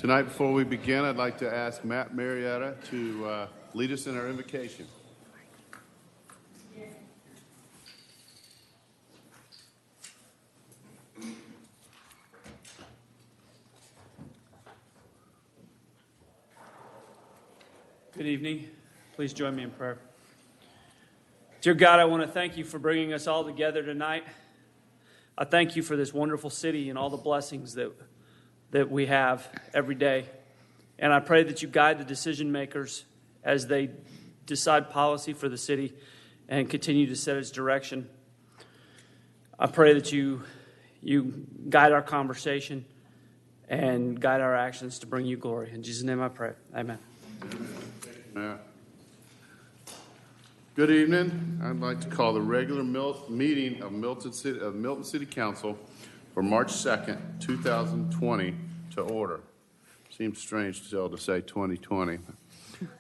Tonight, before we begin, I'd like to ask Matt Marietta to lead us in our invocation. Good evening. Please join me in prayer. Dear God, I want to thank you for bringing us all together tonight. I thank you for this wonderful city and all the blessings that we have every day. And I pray that you guide the decision makers as they decide policy for the city and continue to set its direction. I pray that you guide our conversation and guide our actions to bring you glory. In Jesus' name I pray. Amen. Good evening. I'd like to call the regular meeting of Milton City Council for March 2nd, 2020 to order. Seems strange still to say 2020.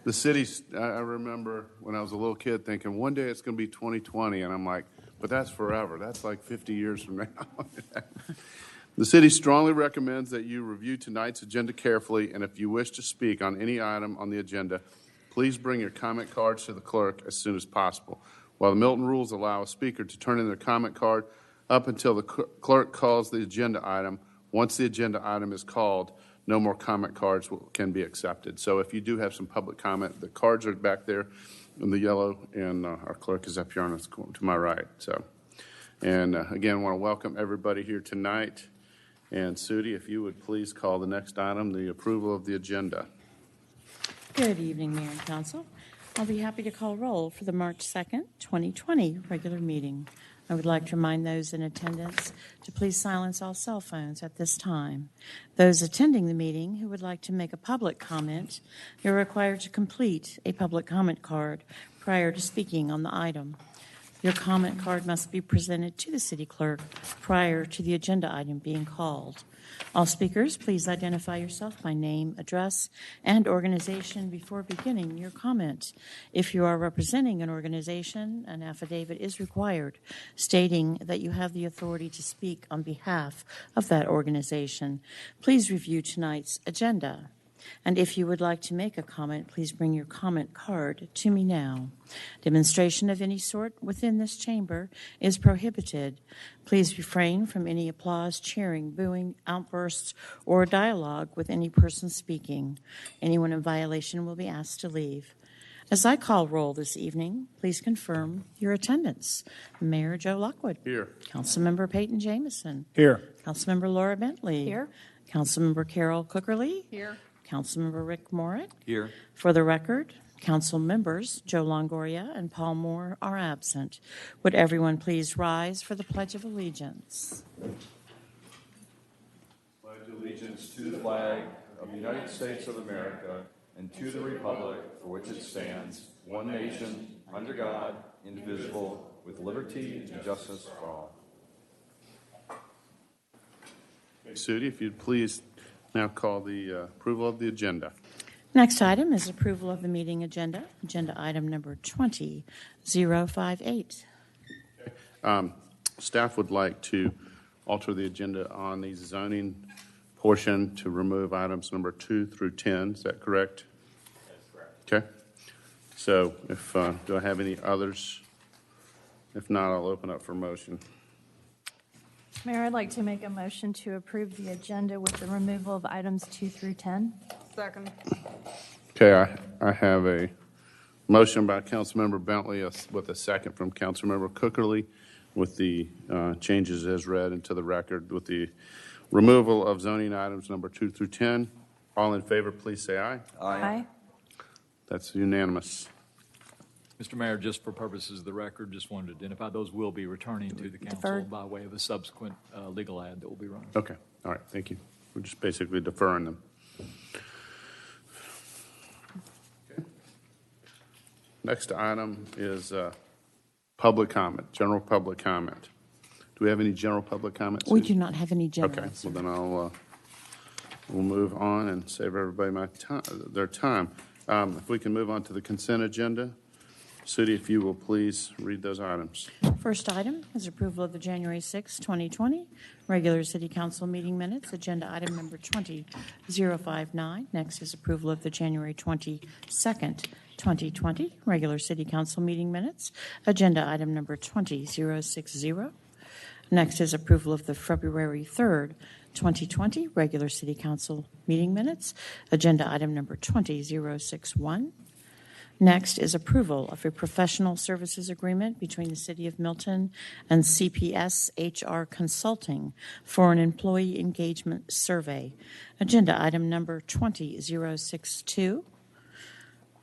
The city, I remember when I was a little kid thinking one day it's going to be 2020, and I'm like, but that's forever. That's like 50 years from now. The city strongly recommends that you review tonight's agenda carefully, and if you wish to speak on any item on the agenda, please bring your comment cards to the clerk as soon as possible. While the Milton rules allow a speaker to turn in their comment card up until the clerk calls the agenda item, once the agenda item is called, no more comment cards can be accepted. So if you do have some public comment, the cards are back there in the yellow, and our clerk is up here on to my right. So, and again, I want to welcome everybody here tonight. And Sudi, if you would please call the next item, the approval of the agenda. Good evening, Mayor and Council. I'll be happy to call roll for the March 2nd, 2020 regular meeting. I would like to remind those in attendance to please silence all cell phones at this time. Those attending the meeting who would like to make a public comment, you're required to complete a public comment card prior to speaking on the item. Your comment card must be presented to the city clerk prior to the agenda item being called. All speakers, please identify yourself by name, address, and organization before beginning your comment. If you are representing an organization, an affidavit is required stating that you have the authority to speak on behalf of that organization. Please review tonight's agenda. And if you would like to make a comment, please bring your comment card to me now. Demonstration of any sort within this chamber is prohibited. Please refrain from any applause, cheering, booing, outbursts, or dialogue with any person speaking. Anyone in violation will be asked to leave. As I call roll this evening, please confirm your attendance. Mayor Joe Lockwood. Here. Councilmember Peyton Jamison. Here. Councilmember Laura Bentley. Here. Councilmember Carol Cookerly. Here. Councilmember Rick Morit. Here. For the record, council members Joe Longoria and Paul Moore are absent. Would everyone please rise for the Pledge of Allegiance? Pledge allegiance to the flag of the United States of America and to the republic for which it stands, one nation, under God, indivisible, with liberty and justice for all. Sudi, if you'd please now call the approval of the agenda. Next item is approval of the meeting agenda. Agenda item number 20058. Staff would like to alter the agenda on the zoning portion to remove items number 2 through 10. Is that correct? That's correct. Okay. So if do I have any others? If not, I'll open up for motion. Mayor, I'd like to make a motion to approve the agenda with the removal of items 2 through 10. Second. Okay, I have a motion by Councilmember Bentley with a second from Councilmember Cookerly with the changes as read into the record with the removal of zoning items number 2 through 10. All in favor, please say aye. Aye. That's unanimous. Mr. Mayor, just for purposes of the record, just wanted to identify those will be returning to the council Deferred. by way of a subsequent legal ad that will be run. Okay, all right, thank you. We're just basically deferring them. Okay. Next item is public comment, general public comment. Do we have any general public comments? We do not have any general. Okay, well then we'll move on and save everybody their time. If we can move on to the consent agenda. City, if you will please read those items. First item is approval of the January 6, 2020 regular city council meeting minutes, agenda item number 20059. Next is approval of the January 22nd, 2020 regular city council meeting minutes, agenda item number 20060. Next is approval of the February 3rd, 2020 regular city council meeting minutes, agenda item number 20061. Next is approval of a professional services agreement between the City of Milton and CPS HR Consulting for an employee engagement survey. Agenda item number 20062.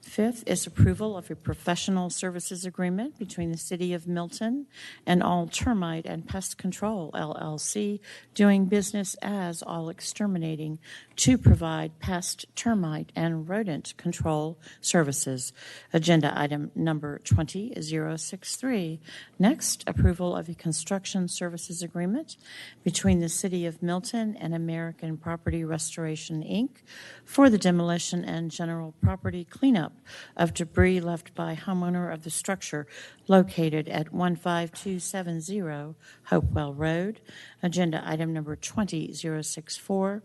Fifth is approval of a professional services agreement between the City of Milton and All Termite and Pest Control, LLC, doing business as All Exterminating to provide pest, termite, and rodent control services. Agenda item number 20063. Next, approval of a construction services agreement between the City of Milton and American Property Restoration, Inc. for the demolition and general property cleanup of debris left by homeowner of the structure located at 15270 Hopewell Road. Agenda item number 20064.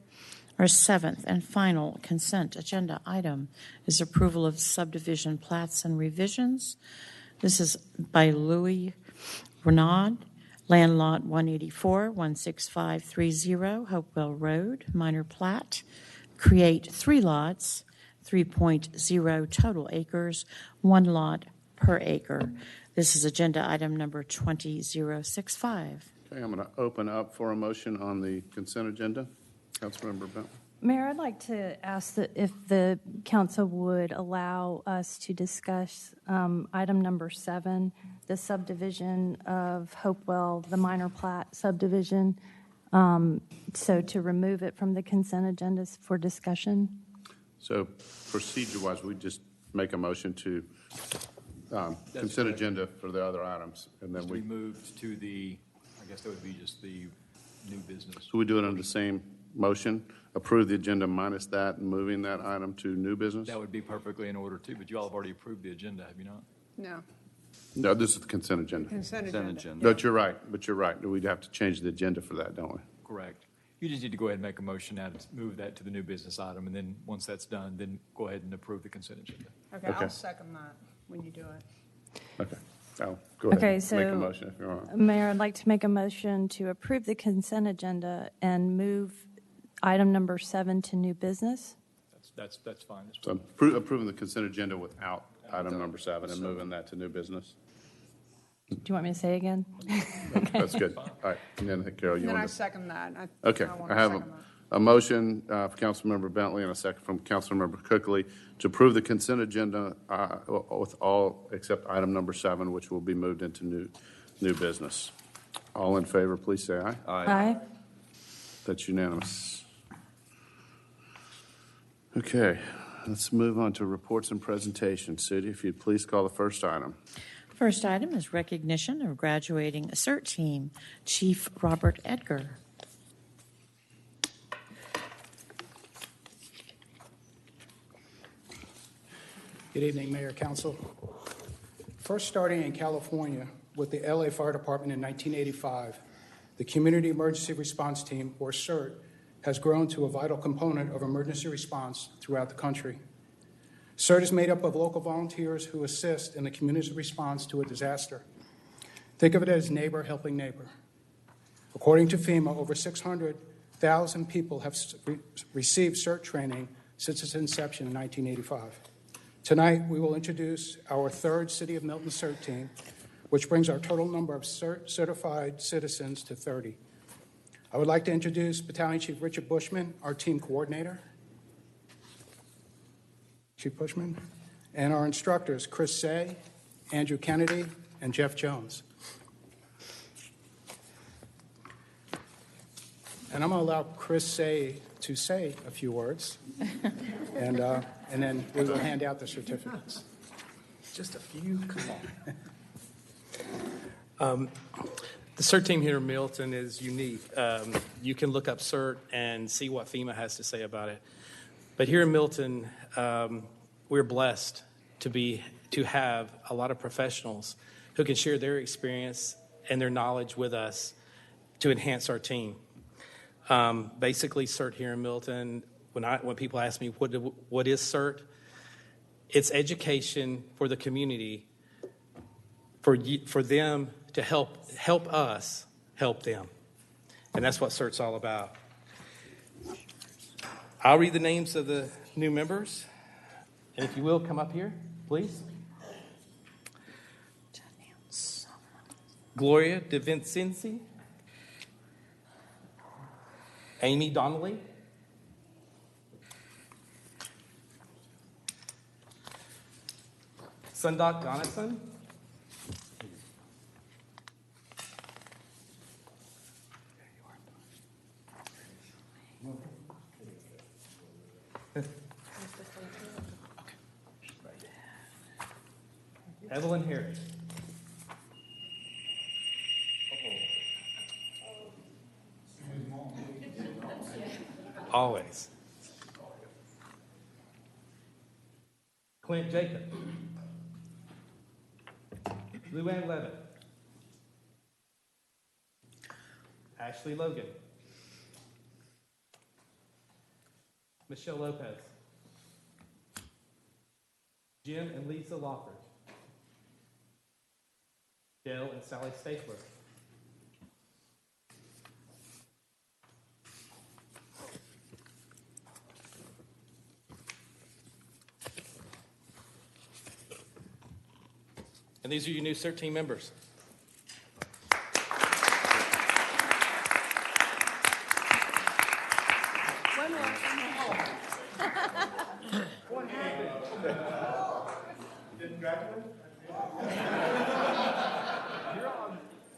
Our seventh and final consent agenda item is approval of subdivision plats and revisions. This is by Louis Renaud, land lot 184, 16530 Hopewell Road, minor plat. Create 3 lots, 3.0 total acres, 1 lot per acre. This is agenda item number 20065. Okay, I'm going to open up for a motion on the consent agenda. Councilmember Bentley. Mayor, I'd like to ask that if the council would allow us to discuss item number 7, the subdivision of Hopewell, the minor plat subdivision, so to remove it from the consent agenda for discussion. So procedure-wise, we just make a motion to consent agenda for the other items, and then We we, moved to the, I guess that would be just the new business. so we do it under the same motion, approve the agenda minus that, and moving that item to new business? That would be perfectly in order too, but you all have already approved the agenda, have you not? No, No, this is the consent agenda. consent agenda. But you're right, We'd have to change the agenda for that, don't we? Correct. You just need to go ahead and make a motion now to move that to the new business item, and then once that's done, then go ahead and approve the consent agenda. Okay, Okay. I'll second that when you do it. Okay. So go ahead. Okay, Make a so motion if you want. Mayor, I'd like to make a motion to approve the consent agenda and move item number 7 to new business. That's fine. So approving the consent agenda without item number 7 and moving that to new business. Do you want me to say again? That's good. All right. And then Carol, you Then I want to? second that. Okay. want I to have second that. a motion for Councilmember Bentley and a second from Councilmember Cookley to approve the consent agenda with all except item number 7, which will be moved into new business. All in favor, please say aye. Aye. That's unanimous. Okay, let's move on to reports and presentations. City, if you'd please call the first item. First item is recognition of graduating CERT team, Chief Robert Edgar. Good evening, Mayor, Council. First starting in California with the LA Fire Department in 1985, the Community Emergency Response Team, or CERT, has grown to a vital component of emergency response throughout the country. CERT is made up of local volunteers who assist in the community's response to a disaster. Think of it as neighbor helping neighbor. According to FEMA, over 600,000 people have received CERT training since its inception in 1985. Tonight, we will introduce our third City of Milton CERT team, which brings our total number of certified citizens to 30. I would like to introduce Battalion Chief Richard Bushman, our team coordinator. Chief Bushman. And our instructors, Chris Say, Andrew Kennedy, and Jeff Jones. And I'm going to allow Chris Say to say a few words, and then we will hand out the certificates. Just a few? Come on. The CERT team here in Milton is unique. You can look up CERT and see what FEMA has to say about it. But here in Milton, we're blessed to to have a lot of professionals who can share their experience and their knowledge with us to enhance our team. Basically, CERT here in Milton, when people ask me what is CERT, it's education for the community, for them to help us help them. And that's what CERT's all about. I'll read the names of the new members. And if you will, come up here, please. Gloria DeVincenzi. Amy Donnelly. Sundak Donison. Evelyn Harris. Always. Clint Jacob. Luann Levitt. Ashley Logan. Michelle Lopez. Jim and Lisa Lockridge. Dale and Sally Stapler. And these are your new CERT team members.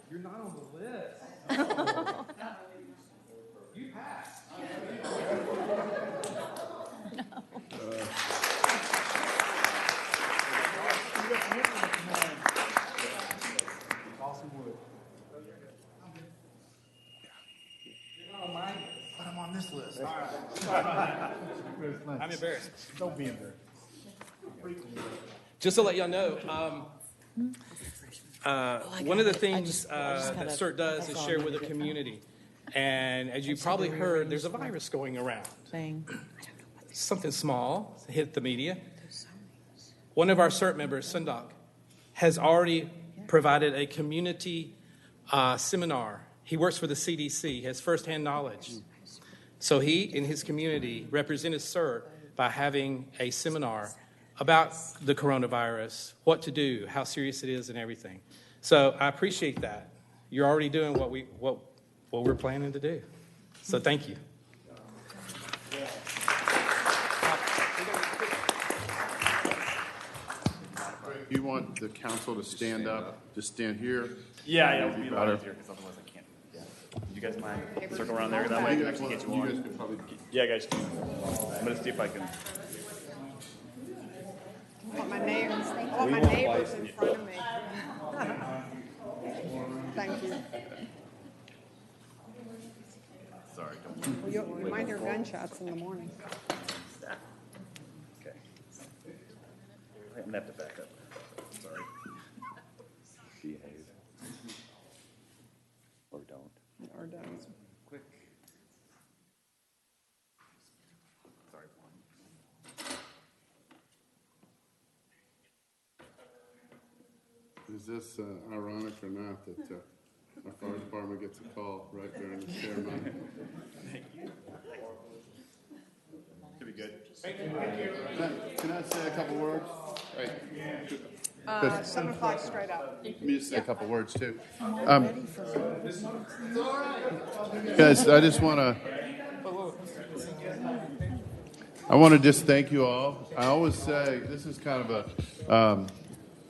You're not on the list. You passed. Awesome wood. You're not on mine, but I'm on this list. All right. I'm embarrassed. Don't be embarrassed. Just to let y'all know, one of the things that CERT does is share with the community. And as you probably heard, there's a virus going around. Something small hit the media. One of our CERT members, Sundak, has already provided a community seminar. He works for the CDC, has firsthand knowledge. So he, in his community, represented CERT by having a seminar about the coronavirus, what to do, how serious it is, and everything. So I appreciate that. You're already doing what we're planning to do. So thank you. Do you want the council to stand up, just stand here? Yeah, it would be a lot easier because otherwise I can't. Yeah. You guys mind circle around there? That way I can actually get you on. You guys can probably. Yeah, guys. I'm going to see if I can. I want my neighbors in front of me. Thank you. Sorry. Well, you might hear gunshots in the morning. Okay. I'm going to have to back up. Sorry. Behave. Or don't. Or don't. Quick. Sorry, Is this ironic or not that our fire department gets a call right during the ceremony? Should be good. Can I say a couple words? Right. 7 o'clock straight up. Let me just say a couple words too. Guys, I just want to just thank you all. I always say this is kind of a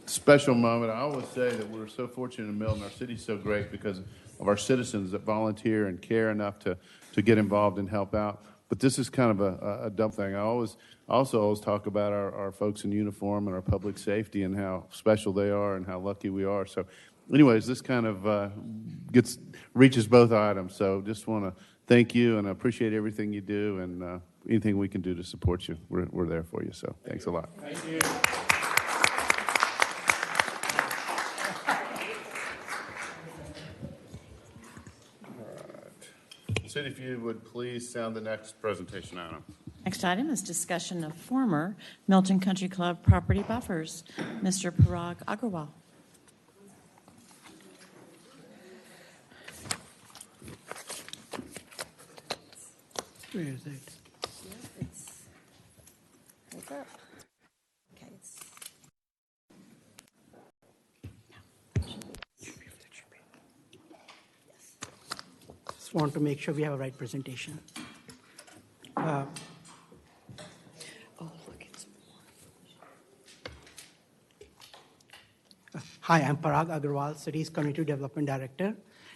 special moment. I always say that we're so fortunate in Milton. Our city's so great because of our citizens that volunteer and care enough to get involved and help out. But this is kind of a dumb thing. I also always talk about our folks in uniform and our public safety and how special they are and how lucky we are. So anyways, this kind of reaches both items. So just want to thank you and I appreciate everything you do and anything we can do to support you. We're there for you. So thanks a lot. Thank you. City, if you would please sound the next presentation item. Next item is discussion of former Milton Country Club property buffers. Mr. Parag Agrawal. Where is it? Hold up. Okay, it's Just want to make sure we have a right presentation. Oh, look, it's Hi, I'm Parag Agrawal, City's Community Development Director.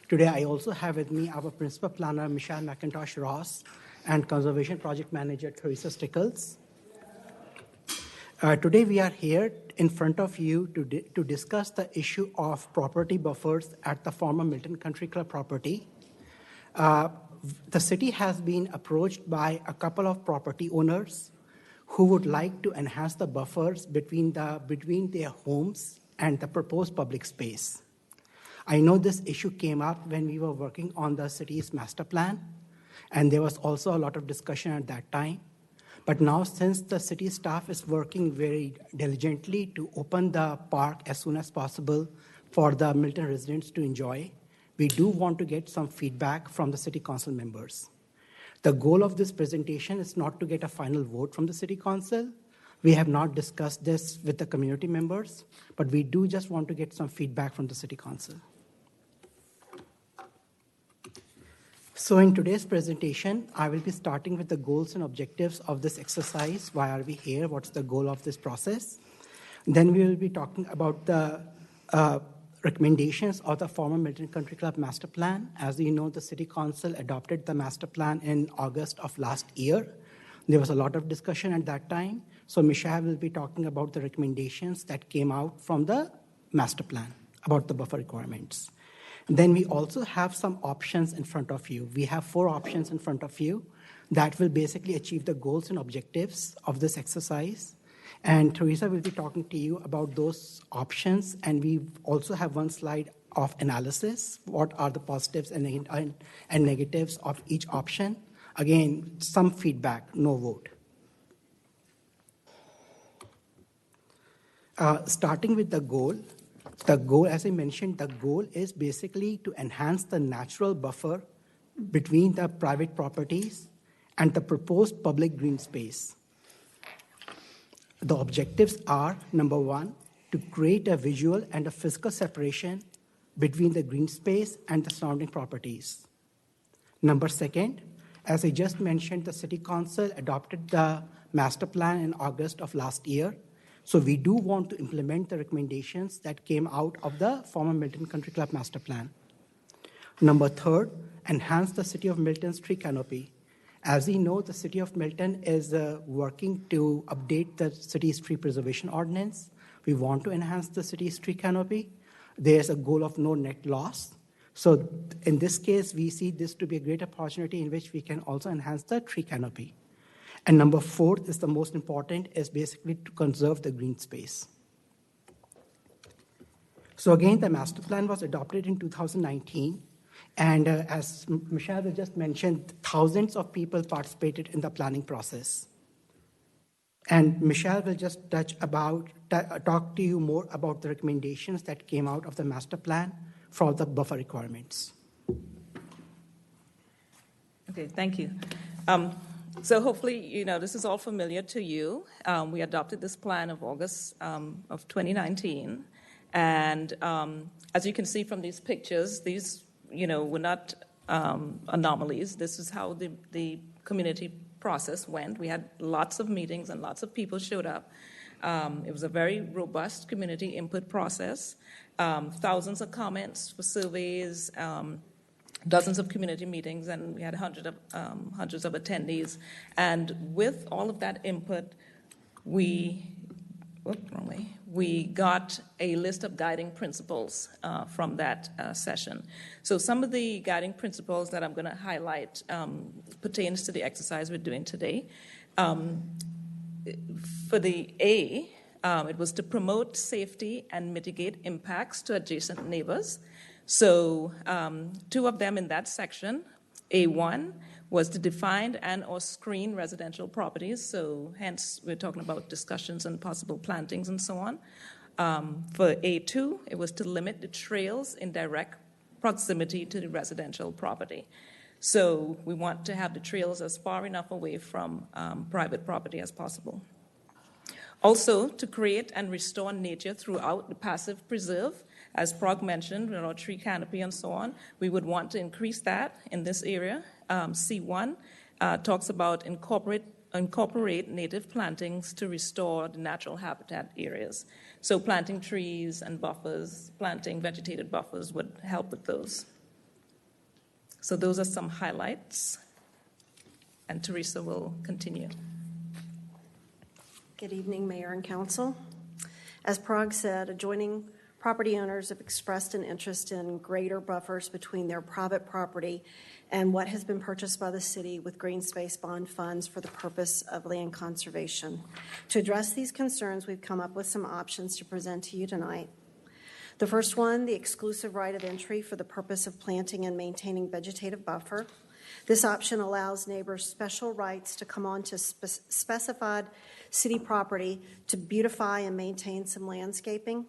Today, I also have with me our Principal Planner, Michelle McIntosh Ross, and Conservation Project Manager, Teresa Stickles. Today, we are here in front of you to discuss the issue of property buffers at the former Milton Country Club property. The city has been approached by a couple of property owners who would like to enhance the buffers between their homes and the proposed public space. I know this issue came up when we were working on the city's master plan, and there was also a lot of discussion at that time. But now, since the city staff is working very diligently to open the park as soon as possible for the Milton residents to enjoy, we do want to get some feedback from the city council members. The goal of this presentation is not to get a final vote from the city council. We have not discussed this with the community members, but we do just want to get some feedback from the city council. So in today's presentation, I will be starting with the goals and objectives of this exercise. Why are we here? What's the goal of this process? Then we will be talking about the recommendations of the former Milton Country Club master plan. As you know, the city council adopted the master plan in August of last year. There was a lot of discussion at that time. So Michelle will be talking about the recommendations that came out from the master plan about the buffer requirements. Then we also have some options in front of you. We have 4 options in front of you that will basically achieve the goals and objectives of this exercise. And Teresa will be talking to you about those options. And we also have one slide of analysis. What are the positives and negatives of each option? Again, some feedback, no vote. Starting with the goal. The goal, as I mentioned, the goal is basically to enhance the natural buffer between the private properties and the proposed public green space. The objectives are, number 1, to create a visual and a physical separation between the green space and the surrounding properties. Number 2, as I just mentioned, the City Council adopted the master plan in August of last year. So we do want to implement the recommendations that came out of the former Milton Country Club master plan. Number 3, enhance the City of Milton's tree canopy. As we know, the City of Milton is working to update the city's tree preservation ordinance. We want to enhance the city's tree canopy. There's a goal of no net loss. So in this case, we see this to be a great opportunity in which we can also enhance the tree canopy. And number 4 is the most important, is basically to conserve the green space. So again, the master plan was adopted in 2019. And as Michelle just mentioned, thousands of people participated in the planning process. And Michelle will just talk to you more about the recommendations that came out of the master plan for the buffer requirements. Okay, thank you. So hopefully, this is all familiar to you. We adopted this plan of August of 2019. And as you can see from these pictures, these, were not anomalies. This is how the community process went. We had lots of meetings and lots of people showed up. It was a very robust community input process. Thousands of comments for surveys, dozens of community meetings, and we had hundreds of attendees. And with all of that input, we got a list of guiding principles from that session. So some of the guiding principles that I'm going to highlight pertains to the exercise we're doing today. For the A, it was to promote safety and mitigate impacts to adjacent neighbors. So 2 of them in that section A1 was to define and/or screen residential properties, so hence we're talking about discussions and possible plantings and so on. For A2, it was to limit the trails in direct proximity to the residential property. So we want to have the trails as far enough away from private property as possible. Also, to create and restore nature throughout the passive preserve, as Prog mentioned, tree canopy and so on, we would want to increase that in this area. C1 talks about incorporate native plantings to restore the natural habitat areas. So planting trees and buffers, planting vegetated buffers would help with those. So those are some highlights, and Teresa will continue. Good evening, Mayor and Council. As Prog said, adjoining property owners have expressed an interest in greater buffers between their private property and what has been purchased by the city with green space bond funds for the purpose of land conservation. To address these concerns, we've come up with some options to present to you tonight. The first one, the exclusive right of entry for the purpose of planting and maintaining vegetative buffer. This option allows neighbors special rights to come onto specified city property to beautify and maintain some landscaping.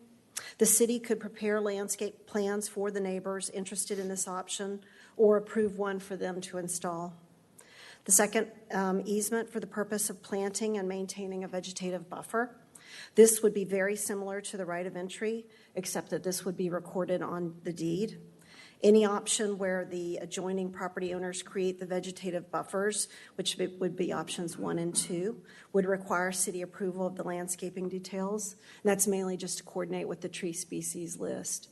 The city could prepare landscape plans for the neighbors interested in this option or approve one for them to install. The second, easement for the purpose of planting and maintaining a vegetative buffer. This would be very similar to the right of entry, except that this would be recorded on the deed. Any option where the adjoining property owners create the vegetative buffers, which would be options 1 and 2, would require city approval of the landscaping details. And that's mainly just to coordinate with the tree species list.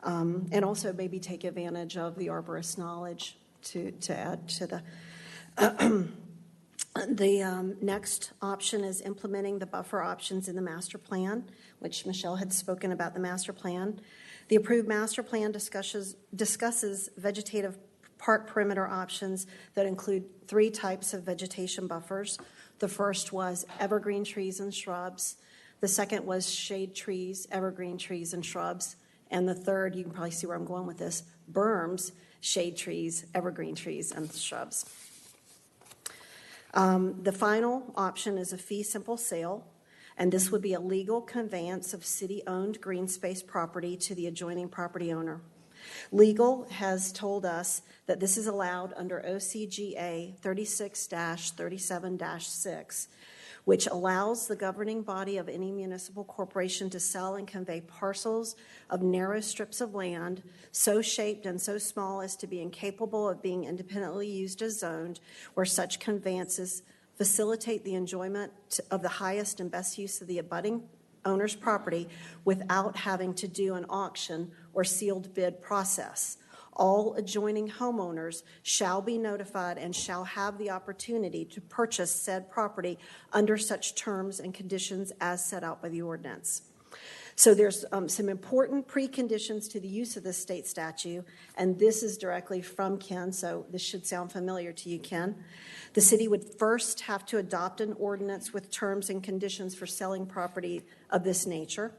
And also maybe take advantage of the arborist knowledge to add to the... The next option is implementing the buffer options in the master plan, which Michelle had spoken about the master plan. The approved master plan discusses vegetative park perimeter options that include 3 types of vegetation buffers. The first was evergreen trees and shrubs. The second was shade trees, evergreen trees and shrubs. And the third, you can probably see where I'm going with this, berms, shade trees, evergreen trees, and shrubs. The final option is a fee simple sale, and this would be a legal conveyance of city-owned green space property to the adjoining property owner. Legal has told us that this is allowed under OCGA 36-37-6, which allows the governing body of any municipal corporation to sell and convey parcels of narrow strips of land so shaped and so small as to be incapable of being independently used as zoned, where such conveyances facilitate the enjoyment of the highest and best use of the abutting owner's property without having to do an auction or sealed bid process. All adjoining homeowners shall be notified and shall have the opportunity to purchase said property under such terms and conditions as set out by the ordinance. So there's some important preconditions to the use of this state statute, and this is directly from Ken, so this should sound familiar to you, Ken. The city would first have to adopt an ordinance with terms and conditions for selling property of this nature.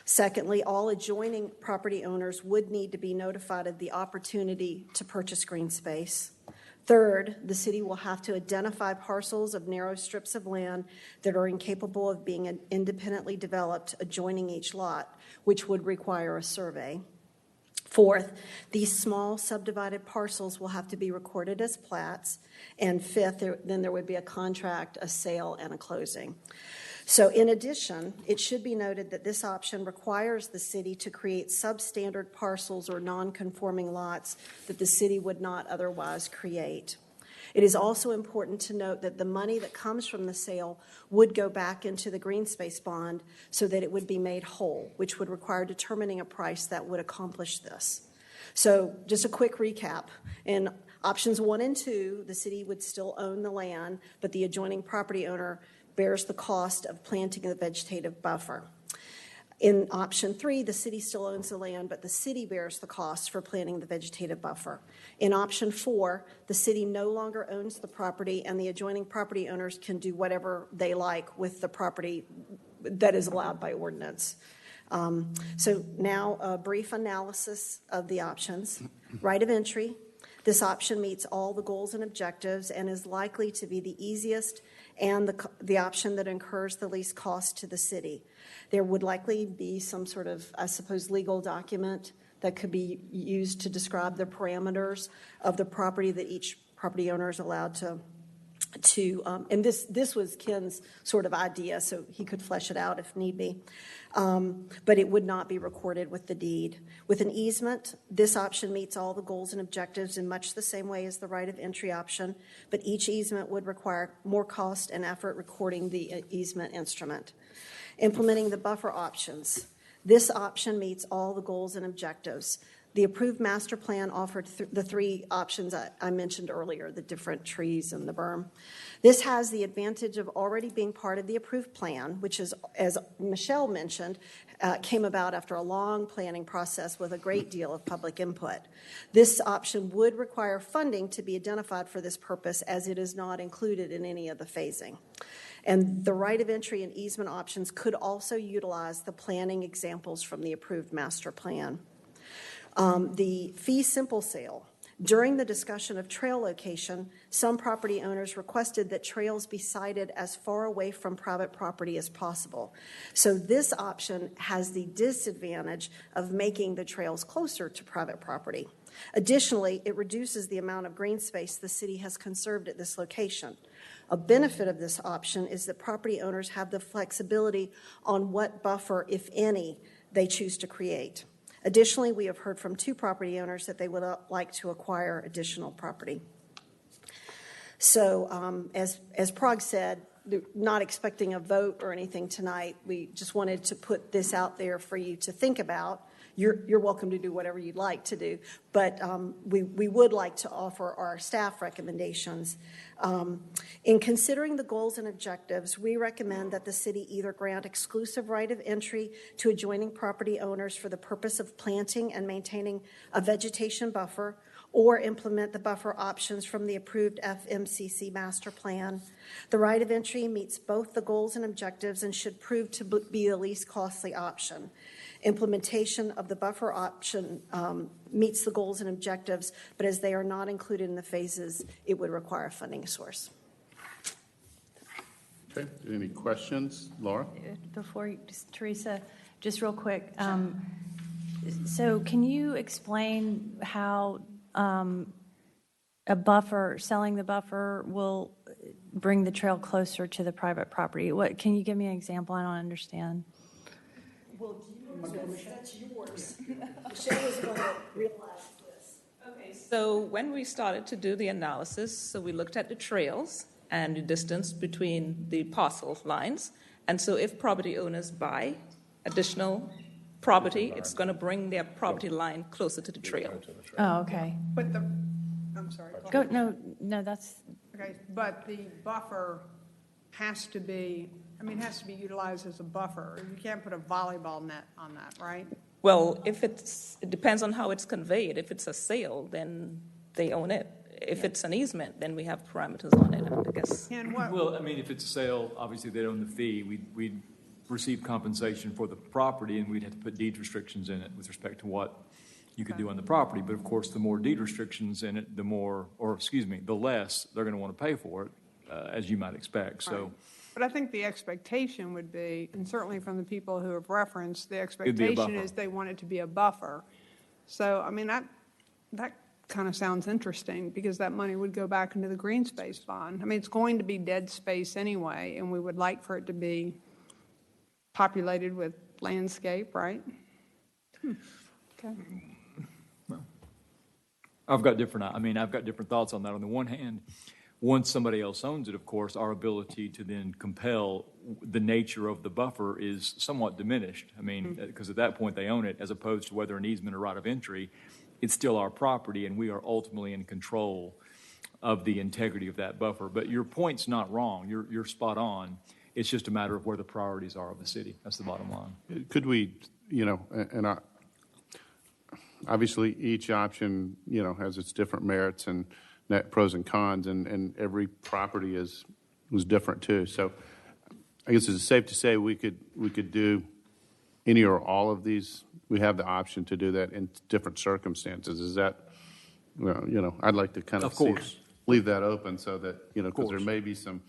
Secondly, all adjoining property owners would need to be notified of the opportunity to purchase green space. Third, the city will have to identify parcels of narrow strips of land that are incapable of being independently developed adjoining each lot, which would require a survey. Fourth, these small subdivided parcels will have to be recorded as plats. And fifth, then there would be a contract, a sale, and a closing. So in addition, it should be noted that this option requires the city to create substandard parcels or non-conforming lots that the city would not otherwise create. It is also important to note that the money that comes from the sale would go back into the green space bond so that it would be made whole, which would require determining a price that would accomplish this. So just a quick recap. In options 1 and 2, the city would still own the land, but the adjoining property owner bears the cost of planting the vegetative buffer. In option 3, the city still owns the land, but the city bears the cost for planting the vegetative buffer. In option 4, the city no longer owns the property, and the adjoining property owners can do whatever they like with the property that is allowed by ordinance. So now a brief analysis of the options. Right of entry. This option meets all the goals and objectives and is likely to be the easiest and the option that incurs the least cost to the city. There would likely be some sort of, I suppose, legal document that could be used to describe the parameters of the property that each property owner is allowed to and this was Ken's sort of idea, so he could flesh it out if need be. But it would not be recorded with the deed. With an easement, this option meets all the goals and objectives in much the same way as the right of entry option, but each easement would require more cost and effort recording the easement instrument. Implementing the buffer options. This option meets all the goals and objectives. The approved master plan offered the three options I mentioned earlier, the different trees and the berm. This has the advantage of already being part of the approved plan, which is, as Michelle mentioned, came about after a long planning process with a great deal of public input. This option would require funding to be identified for this purpose, as it is not included in any of the phasing. And the right of entry and easement options could also utilize the planning examples from the approved master plan. The fee simple sale. During the discussion of trail location, some property owners requested that trails be sited as far away from private property as possible. So this option has the disadvantage of making the trails closer to private property. Additionally, it reduces the amount of green space the city has conserved at this location. A benefit of this option is that property owners have the flexibility on what buffer, if any, they choose to create. Additionally, we have heard from two property owners that they would like to acquire additional property. So as Prague said, not expecting a vote or anything tonight, we just wanted to put this out there for you to think about. You're welcome to do whatever you'd like to do, but we would like to offer our staff recommendations. In considering the goals and objectives, we recommend that the city either grant exclusive right of entry to adjoining property owners for the purpose of planting and maintaining a vegetation buffer, or implement the buffer options from the approved FMCC master plan. The right of entry meets both the goals and objectives and should prove to be the least costly option. Implementation of the buffer option meets the goals and objectives, but as they are not included in the phases, it would require a funding source. Okay, any questions? Laura? Before you, Teresa, just real quick. So can you explain how a buffer, selling the buffer, will bring the trail closer to the private property? What, can you give me an example? I don't understand. Well, that's yours. Michelle is going to realize this. Okay, so when we started to do the analysis, so we looked at the trails and the distance between the parcel lines. And so if property owners buy additional property, it's going to bring their property line closer to the trail. Oh, okay. But I'm sorry. Go, no, that's. Okay, but the buffer has to be, it has to be utilized as a buffer. You can't put a volleyball net on that, right? Well, if it depends on how it's conveyed. If it's a sale, then they own it. If it's an easement, then we have parameters on it, I guess. And what? Well, if it's a sale, obviously they own the fee. We'd receive compensation for the property, and we'd have to put deed restrictions in it with respect to what you could do on the property. But of course, the more deed restrictions in it, the less they're going to want to pay for it, as you might expect. So. Right. But I think the expectation would be, and certainly from the people who have referenced, the expectation is they want it to be a buffer. So, that kind of sounds interesting, because that money would go back into the green space fund. It's going to be dead space anyway, and we would like for it to be populated with landscape, right? Okay. Well, I've got different thoughts on that. On the one hand, once somebody else owns it, of course, our ability to then compel the nature of the buffer is somewhat diminished. Because at that point they own it, as opposed to whether an easement or right of entry, it's still our property, and we are ultimately in control of the integrity of that buffer. But your point's not wrong. You're spot on. It's just a matter of where the priorities are of the city. That's the bottom line. Could we, obviously each option, has its different merits and pros and cons, and every property was different too. So I guess it's safe to say we could do any or all of these. We have the option to do that in different circumstances. Is that well, I'd like to kind of Of course. leave that open so that, because there course. may be some,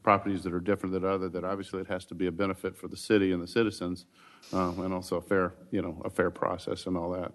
properties that are different than other, that obviously it has to be a benefit for the city and the citizens, and also a fair process and all that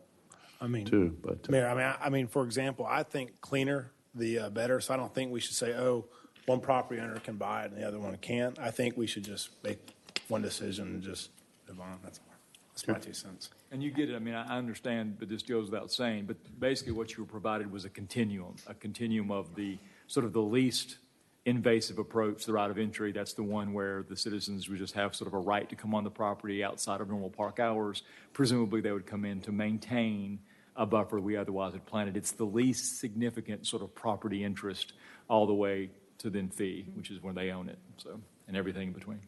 I mean, too. But Mayor, I mean, for example, I think cleaner the better. So I don't think we should say, oh, one property owner can buy it and the other one can't. I think we should just make one decision and just move on. That's all. That's my 2 cents. And you get it. I mean, I understand, but this goes without saying. But basically, what you were provided was a continuum of the sort of the least invasive approach, the right of entry. That's the one where the citizens would just have sort of a right to come on the property outside of normal park hours. Presumably, they would come in to maintain a buffer we otherwise had planted. It's the least significant sort of property interest all the way to then fee, which is when they own it. So, and everything in between.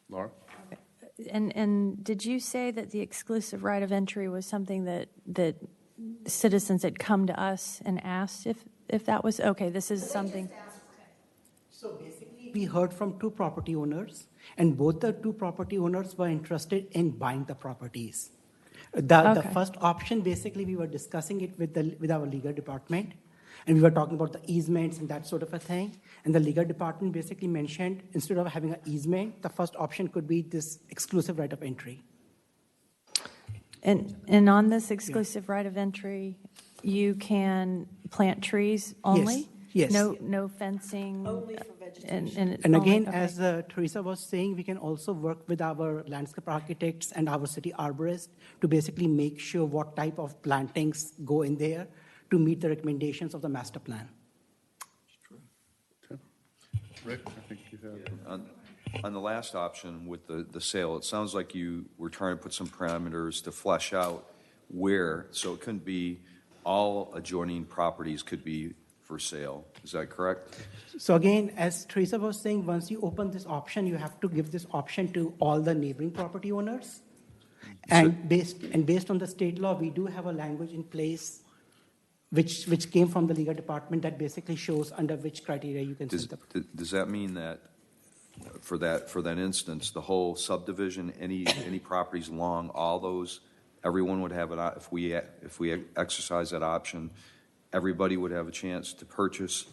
Laura? And did you say that the exclusive right of entry was something that citizens had come to us and asked if that was, okay, this is something? So basically, we heard from 2 property owners, and both the 2 property owners were interested in buying the properties. The first option, basically, we were discussing it with our legal department, and we were talking about the easements and that sort of a thing. And the legal department basically mentioned, instead of having an easement, the first option could be this exclusive right of entry. And on this exclusive right of entry, you can plant trees only? Yes. No fencing? Only for vegetation. And only- again, okay. as Teresa was saying, we can also work with our landscape architects and our city arborist to basically make sure what type of plantings go in there to meet the recommendations of the master plan. Rick, I think you have. On the last option with the sale, it sounds like you were trying to put some parameters to flesh out where, so it couldn't be all adjoining properties could be for sale. Is that correct? So again, as Teresa was saying, once you open this option, you have to give this option to all the neighboring property owners. And based on the state law, we do have a language in place which came from the legal department that basically shows under which criteria you can sell the. Does that mean that for that instance, the whole subdivision, any properties along all those, everyone would have it if we exercise that option, everybody would have a chance to purchase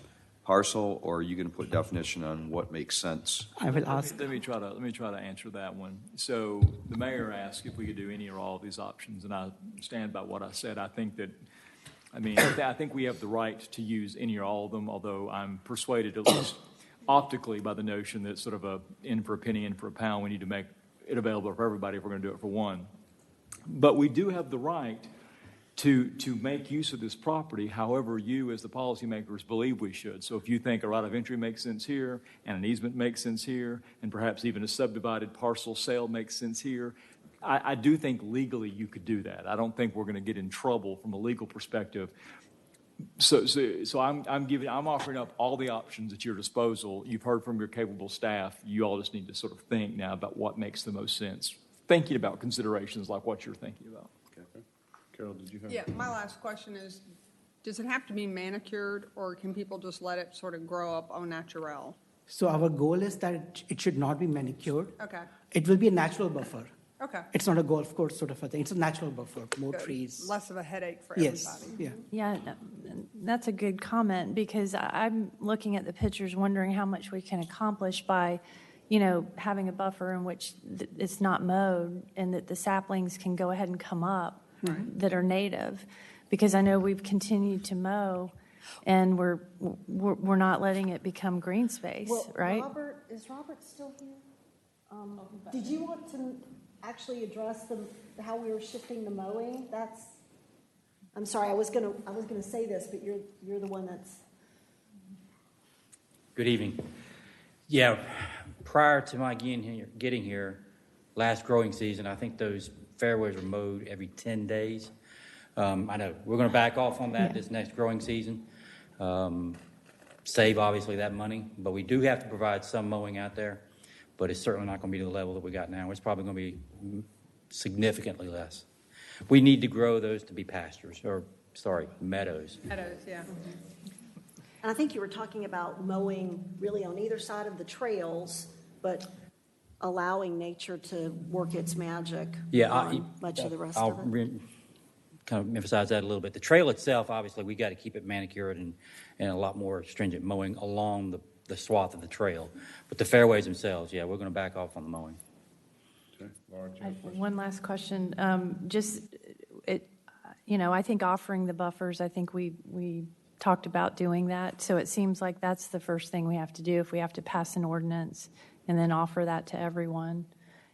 parcel, or are you going to put definition on what makes sense? I will ask. Let me try to answer that one. So the mayor asked if we could do any or all of these options, and I stand by what I said. I think we have the right to use any or all of them, although I'm persuaded, at least optically, by the notion that sort of a in for a penny, in for a pound, we need to make it available for everybody if we're going to do it for one. But we do have the right to make use of this property however you as the policymakers believe we should. So if you think a right of entry makes sense here, and an easement makes sense here, and perhaps even a subdivided parcel sale makes sense here, I do think legally you could do that. I don't think we're going to get in trouble from a legal perspective. So I'm offering up all the options at your disposal. You've heard from your capable staff. You all just need to sort of think now about what makes the most sense, thinking about considerations like what you're thinking about. Okay. Carol, did you have? Yeah, my last question is, does it have to be manicured, or can people just let it sort of grow up au naturel? So our goal is that it should not be manicured. Okay. It will be a natural buffer. Okay. It's not a golf course sort of a thing. It's a natural buffer, more Good. trees. Less of a headache for Yes, everybody. yeah. Yeah, that's a good comment, because I'm looking at the pictures wondering how much we can accomplish by, having a buffer in which it's not mowed and that the saplings can go ahead and come up that are native. Because I know we've continued to mow and we're not letting it become green space, right? Is Robert still here? Did you want to actually address how we were shifting the mowing? I'm sorry, I was gonna say this, but you're the one that's. Good evening. Yeah, prior to my getting here, last growing season, I think those fairways were mowed every 10 days. I know we're going to back off on that this next growing season. Save obviously that money, but we do have to provide some mowing out there. But it's certainly not going to be to the level that we got now. It's probably going to be significantly less. We need to grow those to be meadows. Meadows, yeah. And I think you were talking about mowing really on either side of the trails, but allowing nature to work its magic on much of the rest of it. kind of emphasize that a little bit. The trail itself, obviously, we got to keep it manicured and a lot more stringent mowing along the swath of the trail. But the fairways themselves, yeah, we're going to back off on the mowing. Okay. Laura, do you have a question? One last question. I think offering the buffers, I think we talked about doing that. So it seems like that's the first thing we have to do if we have to pass an ordinance and then offer that to everyone.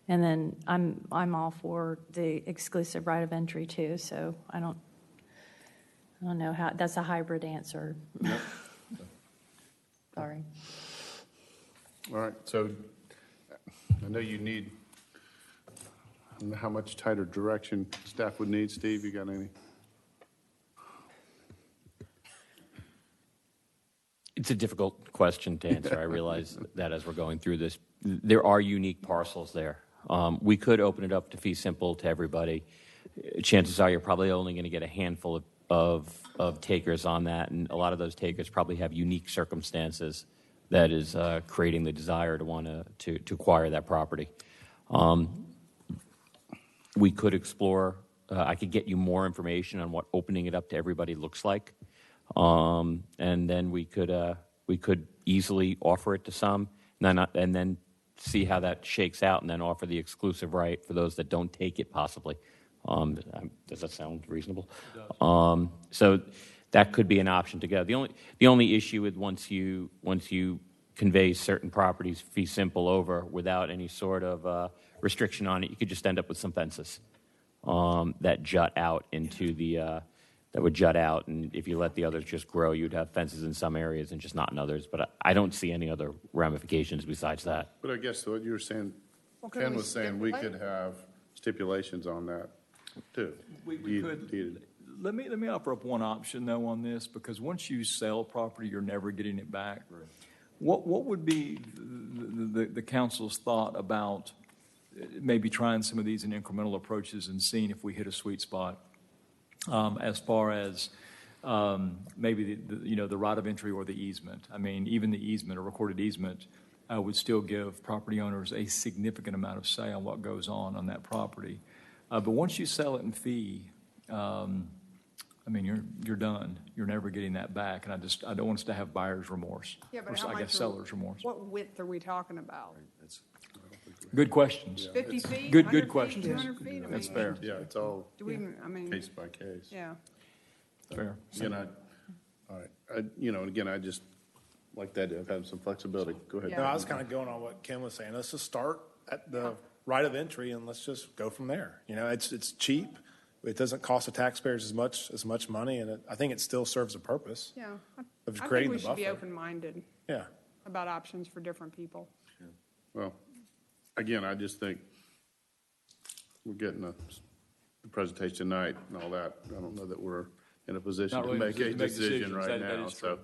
And then I'm all for the exclusive right of entry too. So I don't know how, that's a hybrid answer. Yep. Sorry. All right, so I know you need, I don't know how much tighter direction staff would need. Steve, you got any? It's a difficult question to answer. I realize that as we're going through this. There are unique parcels there. We could open it up to fee simple to everybody. Chances are you're probably only going to get a handful of takers on that, and a lot of those takers probably have unique circumstances that is creating the desire to want to acquire that property. We could explore. I could get you more information on what opening it up to everybody looks like. And then we could easily offer it to some, and then see how that shakes out, and then offer the exclusive right for those that don't take it, possibly. Does that sound reasonable? So that could be an option to go. The only issue with once you convey certain properties fee simple over without any sort of restriction on it, you could just end up with some fences that jut out into the. That would jut out, and if you let the others just grow, you'd have fences in some areas and just not in others. But I don't see any other ramifications besides that. But I guess what you were saying, Ken was saying we could have stipulations on that too. We could. Let me offer up one option though on this, because once you sell property, you're never getting it back. Right. What would be the council's thought about maybe trying some of these in incremental approaches and seeing if we hit a sweet spot? As far as maybe the right of entry or the easement. I mean, even the easement, a recorded easement, would still give property owners a significant amount of say on what goes on that property. But once you sell it in fee, I mean, you're done. You're never getting that back, and I don't want us to have buyer's remorse. Yeah, but or, I guess seller's remorse. What width are we talking about? Good questions. 50 feet? Good questions. 200 feet? That's fair. Yeah, it's all I case by case. Yeah. Fair. Again, all right. Again, I just like that to have some flexibility. Go ahead. Yeah. No, I was kind of going on what Ken was saying. Let's just start at the right of entry and let's just go from there. It's cheap. It doesn't cost the taxpayers as much money, and I think it still serves a purpose. Yeah. Of I creating think we the should be buffer. open-minded Yeah. about options for different people. Well, again, I just think we're getting the presentation tonight and all that. I don't know that we're in a position Not really to make a decision decisions. right That now. is true.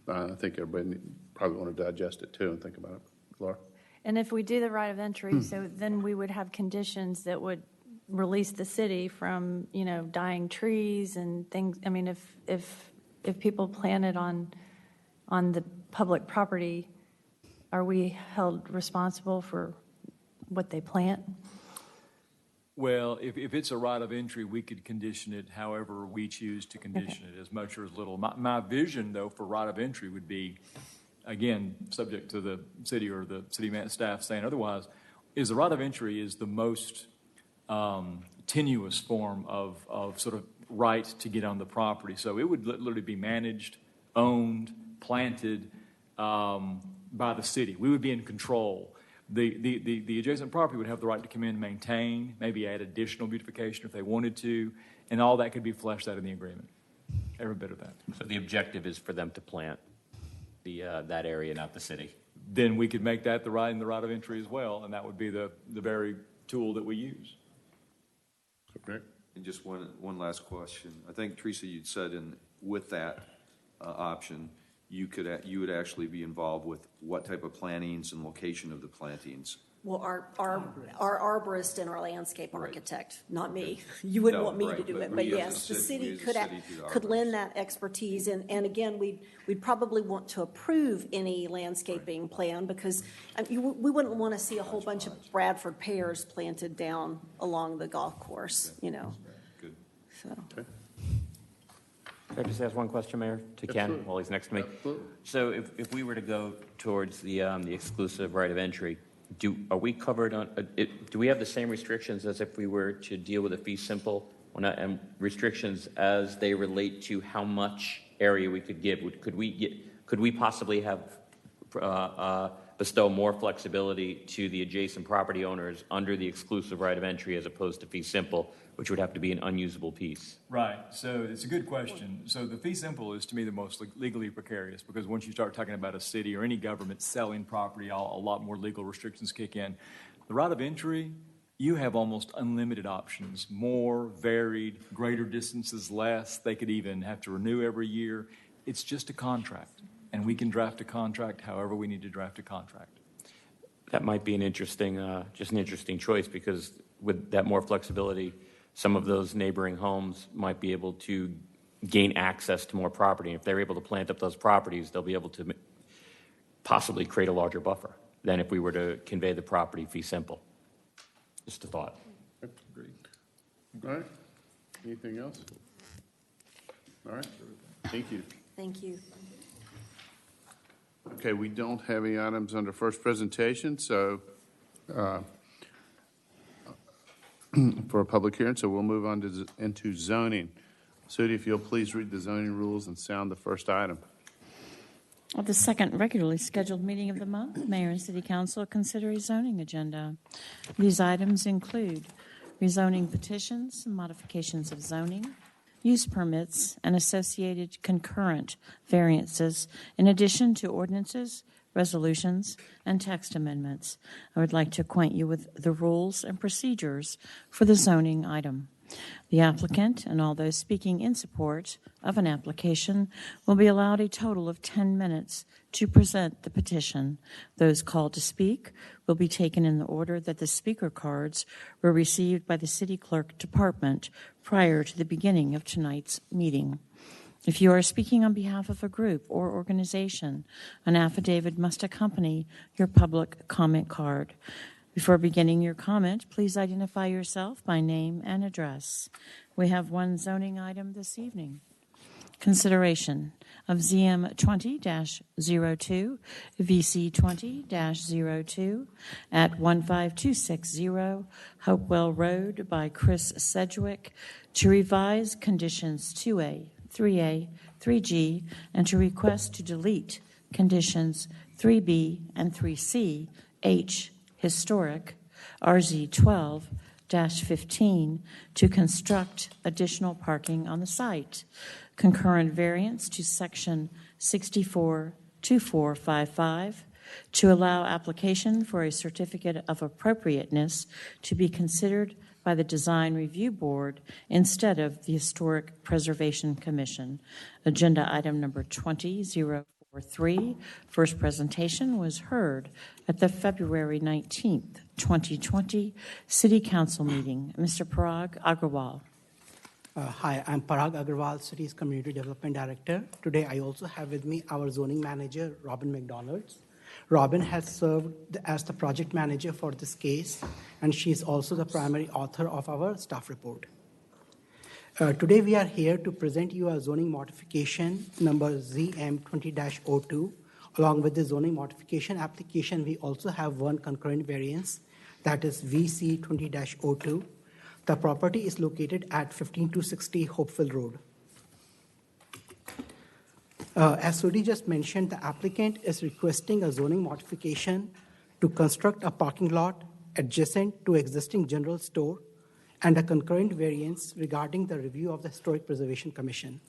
So I think everybody probably want to digest it too and think about it. Laura? And if we do the right of entry, so then we would have conditions that would release the city from, dying trees and things. I mean, if people planted on the public property, are we held responsible for what they plant? Well, if it's a right of entry, we could condition it however we choose to condition it, as much or as little. My vision, though, for right of entry would be, again, subject to the city or the city staff saying otherwise, is the right of entry is the most tenuous form of sort of right to get on the property. So it would literally be managed, owned, planted by the city. We would be in control. The adjacent property would have the right to come in and maintain, maybe add additional beautification if they wanted to, and all that could be fleshed out in the agreement. Every bit of that. So the objective is for them to plant that area, not the city. Then we could make that the right of entry as well, and that would be the very tool that we use. Okay. And just one last question. I think, Teresa, you'd said with that option, you would actually be involved with what type of plantings and location of the plantings. Well, our arborist and our landscape architect, not me. You wouldn't want me to do it, but yes, the city could lend that expertise. And again, we'd probably want to approve any landscaping plan because we wouldn't want to see a whole bunch of Bradford pears planted down along the golf course, Good. So. Okay. Can I just ask one question, Mayor, to Ken Absolutely. while he's next to me? Absolutely. So if we were to go towards the exclusive right of entry, are we covered on, do we have the same restrictions as if we were to deal with a fee simple? And restrictions as they relate to how much area we could give? Could we possibly have bestow more flexibility to the adjacent property owners under the exclusive right of entry as opposed to fee simple, which would have to be an unusable piece? Right. So it's a good question. So the fee simple is, to me, the most legally precarious, because once you start talking about a city or any government selling property, a lot more legal restrictions kick in. The right of entry, you have almost unlimited options, more varied, greater distances, less. They could even have to renew every year. It's just a contract, and we can draft a contract however we need to draft a contract. That might be an interesting, just an interesting choice, because with that more flexibility, some of those neighboring homes might be able to gain access to more property. If they're able to plant up those properties, they'll be able to possibly create a larger buffer than if we were to convey the property fee simple. Just a thought. Agreed. All right. Anything else? All right. Thank you. Thank you. Okay, we don't have any items under first presentation, so for a public hearing, so we'll move on into zoning. Sudi, if you'll please read the zoning rules and sound the first item. At the second regularly scheduled meeting of the month, Mayor and City Council consider a zoning agenda. These items include rezoning petitions, modifications of zoning, use permits, and associated concurrent variances, in addition to ordinances, resolutions, and text amendments. I would like to acquaint you with the rules and procedures for the zoning item. The applicant and all those speaking in support of an application will be allowed a total of 10 minutes to present the petition. Those called to speak will be taken in the order that the speaker cards were received by the City Clerk Department prior to the beginning of tonight's meeting. If you are speaking on behalf of a group or organization, an affidavit must accompany your public comment card. Before beginning your comment, please identify yourself by name and address. We have one zoning item this evening. Consideration of ZM 20-02, VC 20-02 at 15260 Hopewell Road by Chris Sedgwick to revise conditions 2A, 3A, 3G, and to request to delete conditions 3B and 3C, H, Historic, RZ 12-15, to construct additional parking on the site. Concurrent variance to Section 642455 to allow application for a certificate of appropriateness to be considered by the Design Review Board instead of the Historic Preservation Commission. Agenda item number 20043. First presentation was heard at the February 19th, 2020 City Council meeting. Mr. Parag Agrawal. Hi, I'm Parag Agrawal, City's Community Development Director. Today, I also have with me our zoning manager, Robin McDonald. Robin has served as the project manager for this case, and she is also the primary author of our staff report. Today, we are here to present you a zoning modification number ZM 20-02. Along with the zoning modification application, we also have one concurrent variance, that is VC 20-02. The property is located at 15260 Hopewell Road. As Sudi just mentioned, the applicant is requesting a zoning modification to construct a parking lot adjacent to existing general store and a concurrent variance regarding the review of the Historic Preservation Commission.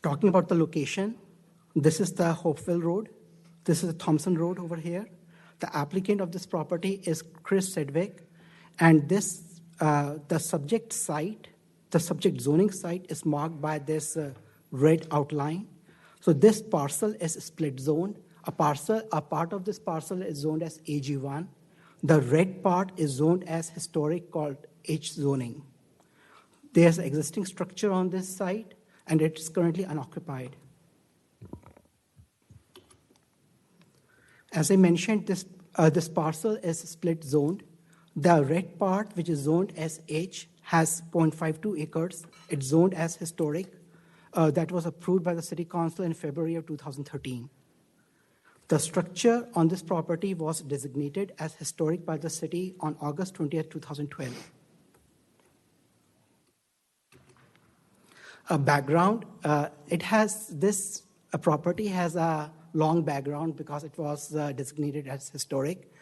Talking about the location, this is the Hopewell Road. This is the Thompson Road over here. The applicant of this property is Chris Sedgwick, and this the subject zoning site is marked by this red outline. So this parcel is split zoned. A part of this parcel is zoned as AG1. The red part is zoned as historic, called H zoning. There's an existing structure on this site, and it's currently unoccupied. As I mentioned, this parcel is split zoned. The red part, which is zoned as H, has 0.52 acres. It's zoned as historic. That was approved by the City Council in February of 2013. The structure on this property was designated as historic by the city on August 20th, 2012. A background, property has a long background because it was designated as historic.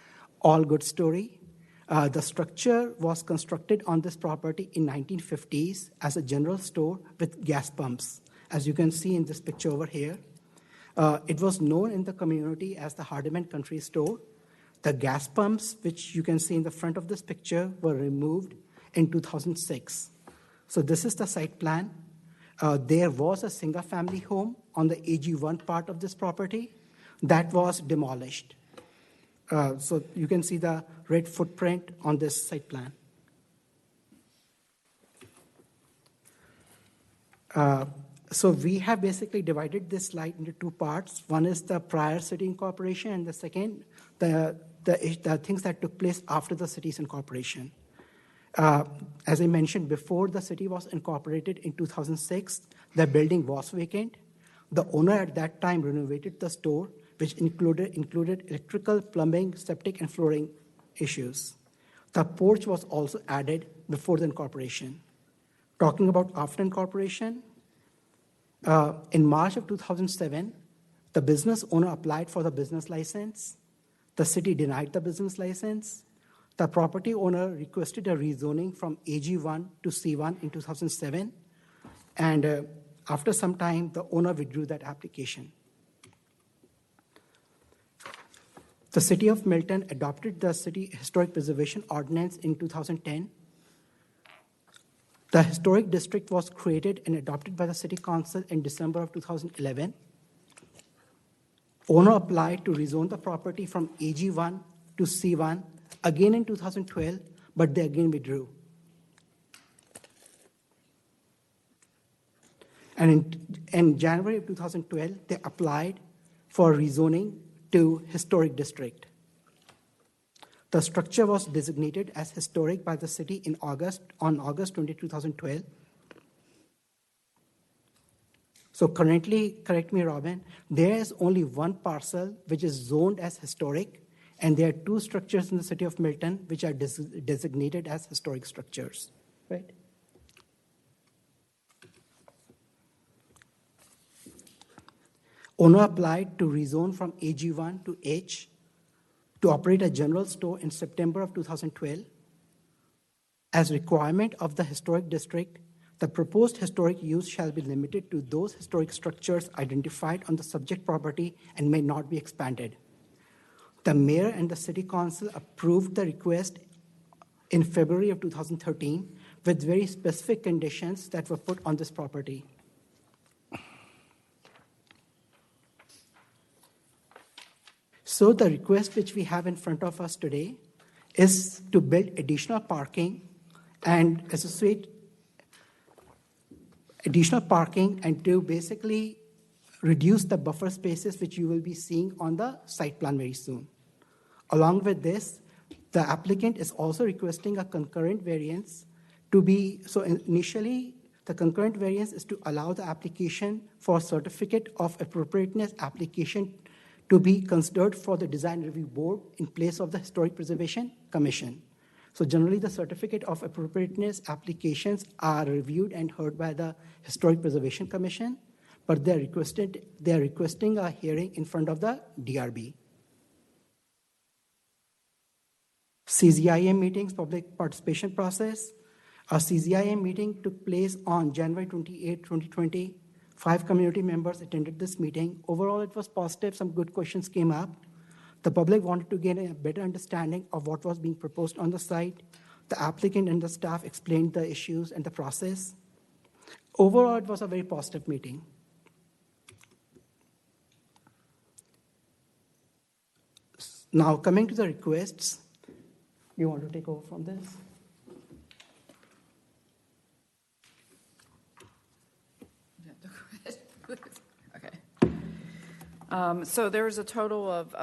All good story. The structure was constructed on this property in 1950s as a general store with gas pumps, as you can see in this picture over here. It was known in the community as the Hardiman Country Store. The gas pumps, which you can see in the front of this picture, were removed in 2006. So this is the site plan. There was a single-family home on the AG1 part of this property that was demolished. So you can see the red footprint on this site plan. So we have basically divided this slide into two parts. One is the prior city incorporation, and the second, the things that took place after the city's incorporation. As I mentioned before, the city was incorporated in 2006. The building was vacant. The owner at that time renovated the store, which included electrical, plumbing, septic, and flooring issues. The porch was also added before the incorporation. Talking about after incorporation, in March of 2007, the business owner applied for the business license. The city denied the business license. The property owner requested a rezoning from AG1 to C1 in 2007. And after some time, the owner withdrew that application. The City of Milton adopted the City Historic Preservation Ordinance in 2010. The historic district was created and adopted by the City Council in December of 2011. Owner applied to rezone the property from AG1 to C1 again in 2012, but they again withdrew. And in January of 2012, they applied for rezoning to historic district. The structure was designated as historic by the city on August 20, 2012. So currently, correct me, Robin, there is only one parcel which is zoned as historic, and there are two structures in the city of Milton which are designated as historic structures. Right? Owner applied to rezone from AG1 to H to operate a general store in September of 2012. As requirement of the historic district, the proposed historic use shall be limited to those historic structures identified on the subject property and may not be expanded. The mayor and the city council approved the request in February of 2013 with very specific conditions that were put on this property. So the request which we have in front of us today is to build additional parking and associate additional parking and to basically reduce the buffer spaces which you will be seeing on the site plan very soon. Along with this, the applicant is also requesting a concurrent variance to be, so initially the concurrent variance is to allow the application for certificate of appropriateness application to be considered for the design review board in place of the Historic Preservation Commission. So generally the certificate of appropriateness applications are reviewed and heard by the Historic Preservation Commission, but they're requesting a hearing in front of the DRB. CZIM meetings, public participation process. A CZIM meeting took place on January 28, 2020. 5 community members attended this meeting. Overall, it was positive. Some good questions came up. The public wanted to gain a better understanding of what was being proposed on the site. The applicant and the staff explained the issues and the process. Overall, it was a very positive meeting. Now, coming to the requests, you want to take over from this? Okay. So there's a total of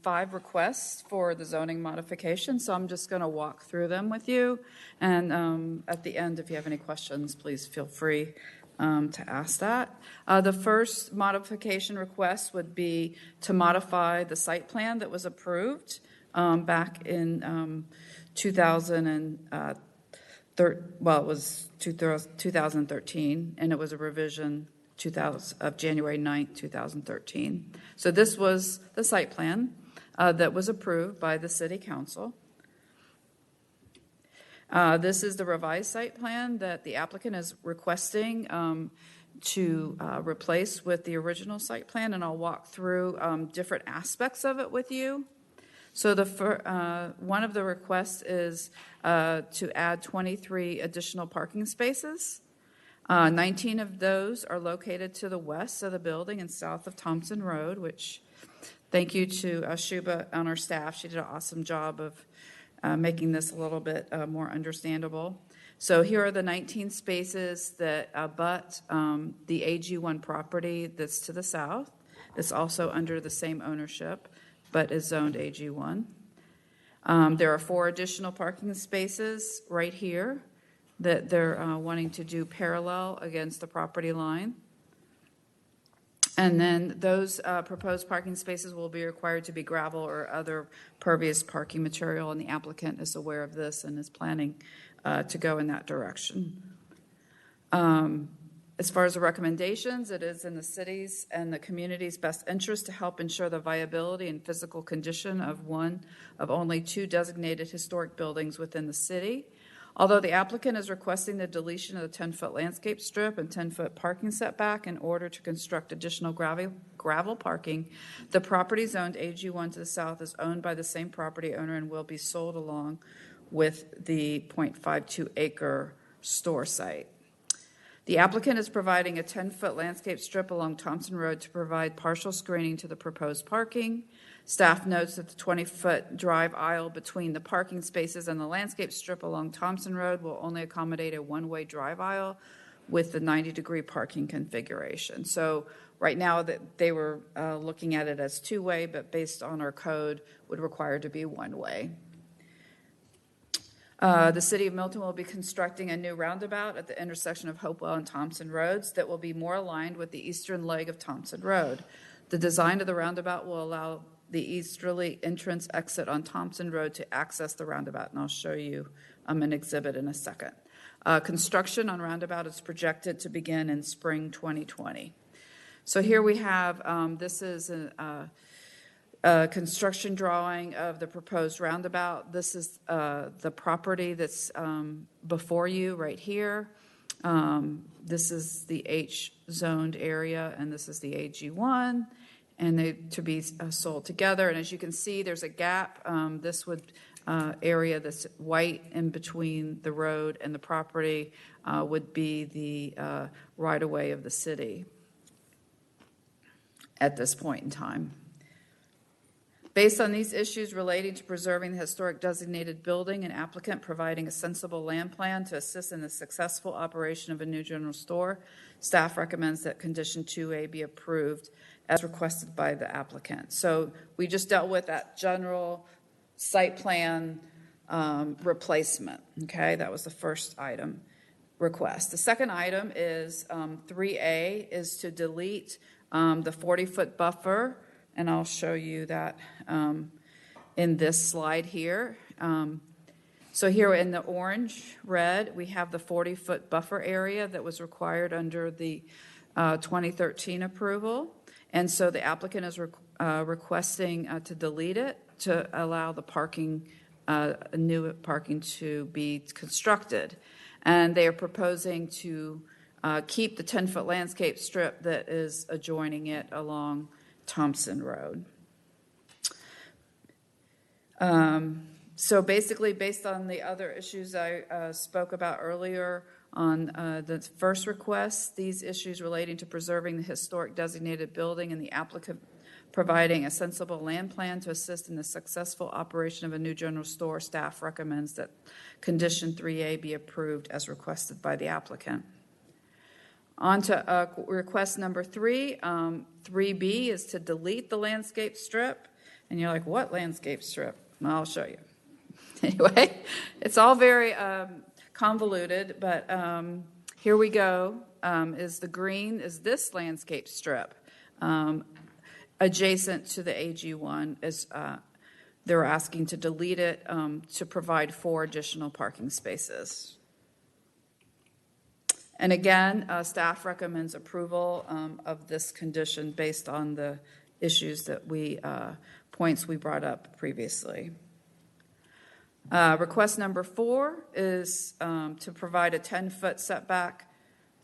5 requests for the zoning modification, so I'm just going to walk through them with you. And at the end, if you have any questions, please feel free to ask that. The first modification request would be to modify the site plan that was approved back in 2013, and it was a revision of January 9th, 2013. So this was the site plan that was approved by the City Council. This is the revised site plan that the applicant is requesting to replace with the original site plan, and I'll walk through different aspects of it with you. So one of the requests is to add 23 additional parking spaces. 19 of those are located to the west of the building and south of Thompson Road, which thank you to Shuba on our staff. She did an awesome job of making this a little bit more understandable. So here are the 19 spaces that abut the AG1 property that's to the south. It's also under the same ownership, but is zoned AG1. There are 4 additional parking spaces right here that they're wanting to do parallel against the property line. And then those proposed parking spaces will be required to be gravel or other pervious parking material, and the applicant is aware of this and is planning to go in that direction. As far as the recommendations, it is in the city's and the community's best interest to help ensure the viability and physical condition of one of only 2 designated historic buildings within the city. Although the applicant is requesting the deletion of the 10-foot landscape strip and 10-foot parking setback in order to construct additional gravel parking, the property zoned AG1 to the south is owned by the same property owner and will be sold along with the 0.52 acre store site. The applicant is providing a 10-foot landscape strip along Thompson Road to provide partial screening to the proposed parking. Staff notes that the 20-foot drive aisle between the parking spaces and the landscape strip along Thompson Road will only accommodate a one-way drive aisle with the 90-degree parking configuration. So right now that they were looking at it as 2-way, but based on our code would require to be 1-way. The City of Milton will be constructing a new roundabout at the intersection of Hopewell and Thompson Roads that will be more aligned with the eastern leg of Thompson Road. The design of the roundabout will allow the easterly entrance exit on Thompson Road to access the roundabout, and I'll show you an exhibit in a second. Construction on roundabout is projected to begin in spring 2020. So here we have, this is a construction drawing of the proposed roundabout. This is the property that's before you right here. This is the H-zoned area, and this is the AG1. And they to be sold together. And as you can see, there's a gap. This would area that's white in between the road and the property would be the right-of-way of the city at this point in time. Based on these issues relating to preserving the historic designated building and applicant providing a sensible land plan to assist in the successful operation of a new general store, staff recommends that condition 2A be approved as requested by the applicant. So we just dealt with that general site plan replacement, okay? That was the first item request. The second item is 3A is to delete the 40-foot buffer, and I'll show you that in this slide here. So here in the orange, red, we have the 40-foot buffer area that was required under the 2013 approval. And so the applicant is requesting to delete it to allow the parking, new parking to be constructed. And they are proposing to keep the 10-foot landscape strip that is adjoining it along Thompson Road. So basically, based on the other issues I spoke about earlier on the first request, these issues relating to preserving the historic designated building and the applicant providing a sensible land plan to assist in the successful operation of a new general store, staff recommends that condition 3A be approved as requested by the applicant. On to request number 3. 3B is to delete the landscape strip. And you're like, what landscape strip? Well, I'll show you. Anyway, it's all very convoluted, but here we go. Is the green is this landscape strip adjacent to the AG1? They're asking to delete it to provide 4 additional parking spaces. And again, staff recommends approval of this condition based on the issues that points we brought up previously. Request number 4 is to provide a 10-foot setback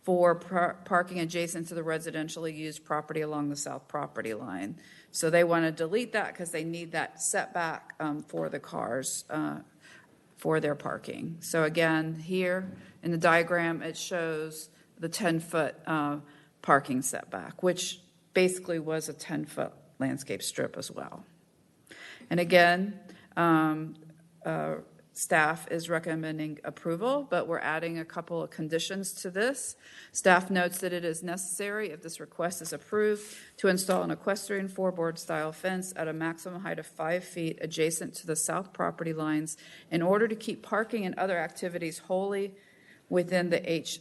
for parking adjacent to the residentially used property along the south property line. So they want to delete that because they need that setback for the cars for their parking. So again, here in the diagram, it shows the 10-foot parking setback, which basically was a 10-foot landscape strip as well. And again, staff is recommending approval, but we're adding a couple of conditions to this. Staff notes that it is necessary, if this request is approved, to install an equestrian 4-board style fence at a maximum height of 5 feet adjacent to the south property lines in order to keep parking and other activities wholly within the H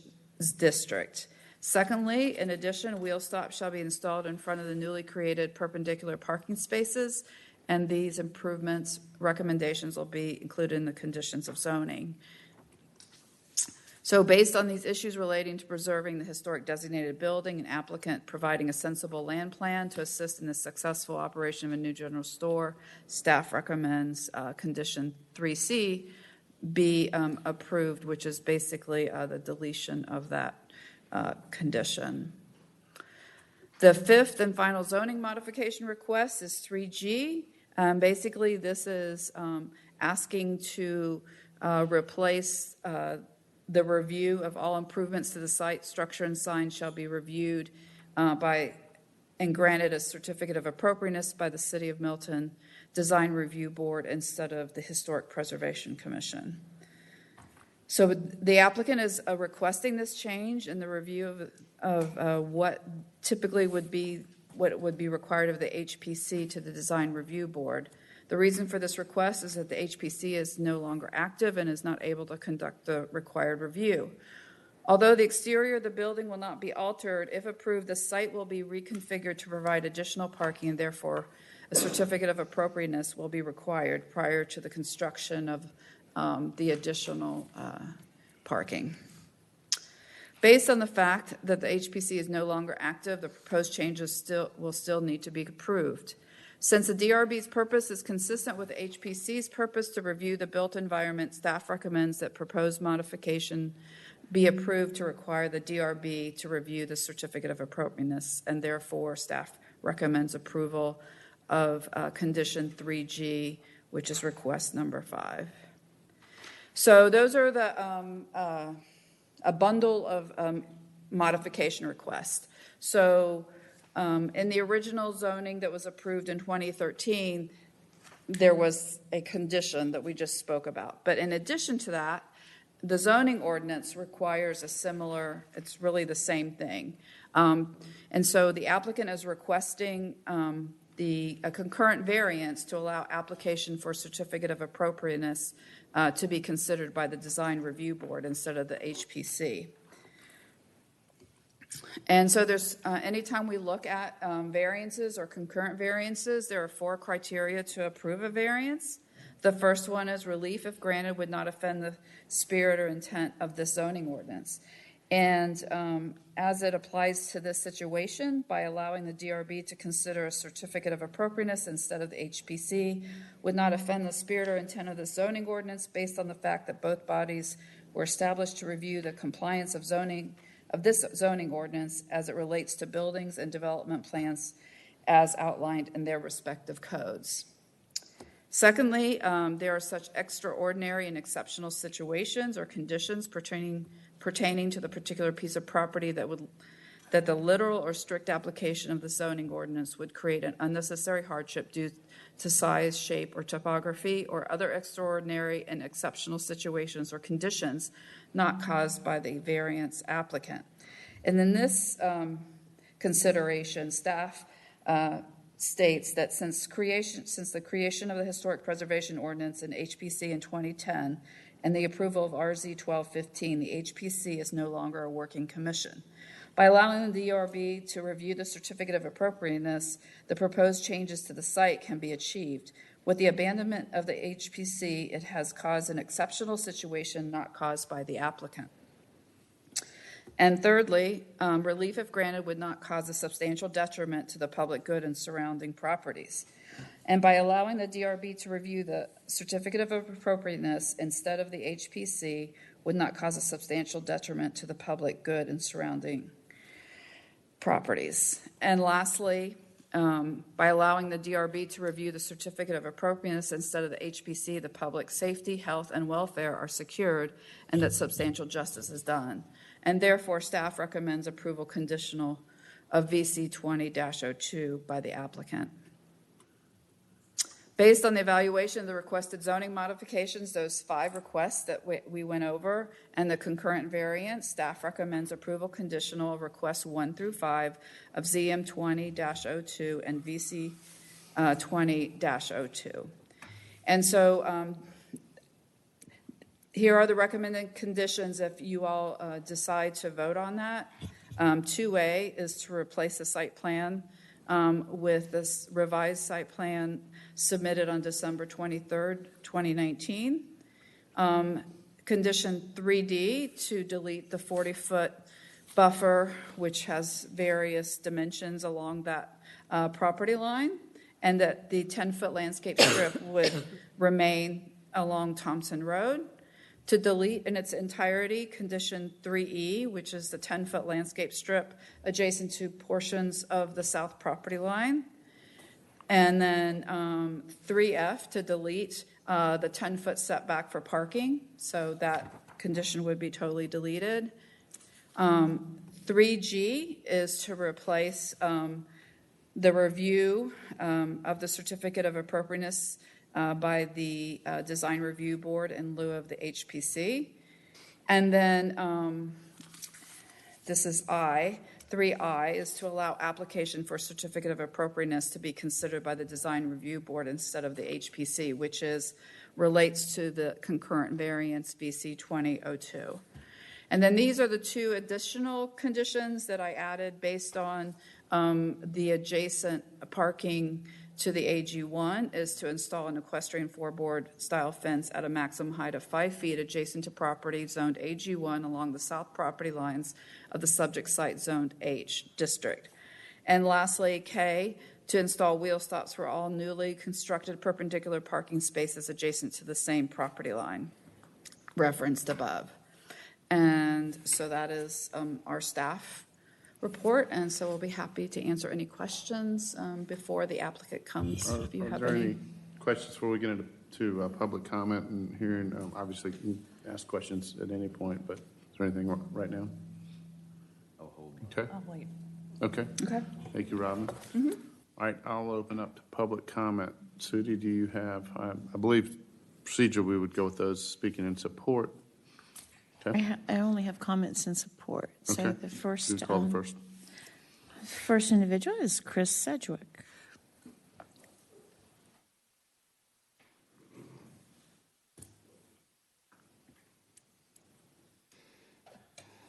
district. Secondly, in addition, wheel stops shall be installed in front of the newly created perpendicular parking spaces, and these improvements recommendations will be included in the conditions of zoning. So based on these issues relating to preserving the historic designated building and applicant providing a sensible land plan to assist in the successful operation of a new general store, staff recommends condition 3C be approved, which is basically the deletion of that condition. The 5th and final zoning modification request is 3G. Basically, this is asking to replace the review of all improvements to the site, structure, and sign shall be reviewed and granted a certificate of appropriateness by the City of Milton Design Review Board instead of the Historic Preservation Commission. So the applicant is requesting this change in the review of what typically would be required of the HPC to the Design Review Board. The reason for this request is that the HPC is no longer active and is not able to conduct the required review. Although the exterior of the building will not be altered, if approved, the site will be reconfigured to provide additional parking, and therefore a certificate of appropriateness will be required prior to the construction of the additional parking. Based on the fact that the HPC is no longer active, the proposed changes will still need to be approved. Since the DRB's purpose is consistent with the HPC's purpose to review the built environment, staff recommends that proposed modification be approved to require the DRB to review the certificate of appropriateness, and therefore staff recommends approval of condition 3G, which is request number 5. So those are a bundle of modification requests. So in the original zoning that was approved in 2013, there was a condition that we just spoke about. But in addition to that, the zoning ordinance requires it's really the same thing. And so the applicant is requesting a concurrent variance to allow application for certificate of appropriateness to be considered by the Design Review Board instead of the HPC. And so there's anytime we look at variances or concurrent variances, there are 4 criteria to approve a variance. The first one is relief, if granted, would not offend the spirit or intent of the zoning ordinance. And as it applies to this situation, by allowing the DRB to consider a certificate of appropriateness instead of the HPC would not offend the spirit or intent of the zoning ordinance based on the fact that both bodies were established to review the compliance of this zoning ordinance as it relates to buildings and development plans as outlined in their respective codes. Secondly, there are such extraordinary and exceptional situations or conditions pertaining to the particular piece of property that the literal or strict application of the zoning ordinance would create an unnecessary hardship due to size, shape, or topography, or other extraordinary and exceptional situations or conditions not caused by the variance applicant. And in this consideration, staff states that since the creation of the Historic Preservation Ordinance in HPC in 2010 and the approval of RZ 1215, the HPC is no longer a working commission. By allowing the DRB to review the certificate of appropriateness, the proposed changes to the site can be achieved. With the abandonment of the HPC, it has caused an exceptional situation not caused by the applicant. And thirdly, relief if granted would not cause a substantial detriment to the public good and surrounding properties. And by allowing the DRB to review the certificate of appropriateness instead of the HPC would not cause a substantial detriment to the public good and surrounding properties. And lastly, by allowing the DRB to review the certificate of appropriateness instead of the HPC, the public safety, health, and welfare are secured and that substantial justice is done. And therefore, staff recommends approval conditional of VC 20-02 by the applicant. Based on the evaluation of the requested zoning modifications, those 5 requests that we went over, and the concurrent variance, staff recommends approval conditional of requests 1 through 5 of ZM 20-02 and VC 20-02. And so here are the recommended conditions if you all decide to vote on that. 2A is to replace the site plan with this revised site plan submitted on December 23rd, 2019. Condition 3D to delete the 40-foot buffer, which has various dimensions along that property line, and that the 10-foot landscape strip would remain along Thompson Road. To delete in its entirety, condition 3E, which is the 10-foot landscape strip adjacent to portions of the south property line. And then 3F to delete the 10-foot setback for parking. So that condition would be totally deleted. 3G is to replace the review of the certificate of appropriateness by the Design Review Board in lieu of the HPC. And then this is I. 3I is to allow application for certificate of appropriateness to be considered by the Design Review Board instead of the HPC, which relates to the concurrent variance VC 20-02. And then these are the 2 additional conditions that I added based on the adjacent parking to the AG1 is to install an equestrian four-board style fence at a maximum height of 5 feet adjacent to property zoned AG1 along the south property lines of the subject site zoned H district. And lastly, K, to install wheel stops for all newly constructed perpendicular parking spaces adjacent to the same property line referenced above. And so that is our staff report, and so we'll be happy to answer any questions before the applicant comes. If you have any questions before we get into public comment and hearing? Obviously, you can ask questions at any point, but is there anything right now? I'll hold. Okay. I'll wait. Okay. Okay. Thank you, Robin. All right, I'll open up to public comment. Sudi, do you have? I believe procedure we would go with those speaking in support. Okay. I only have comments in support. So Okay. the first, Who's called first? first individual is Chris Sedgwick.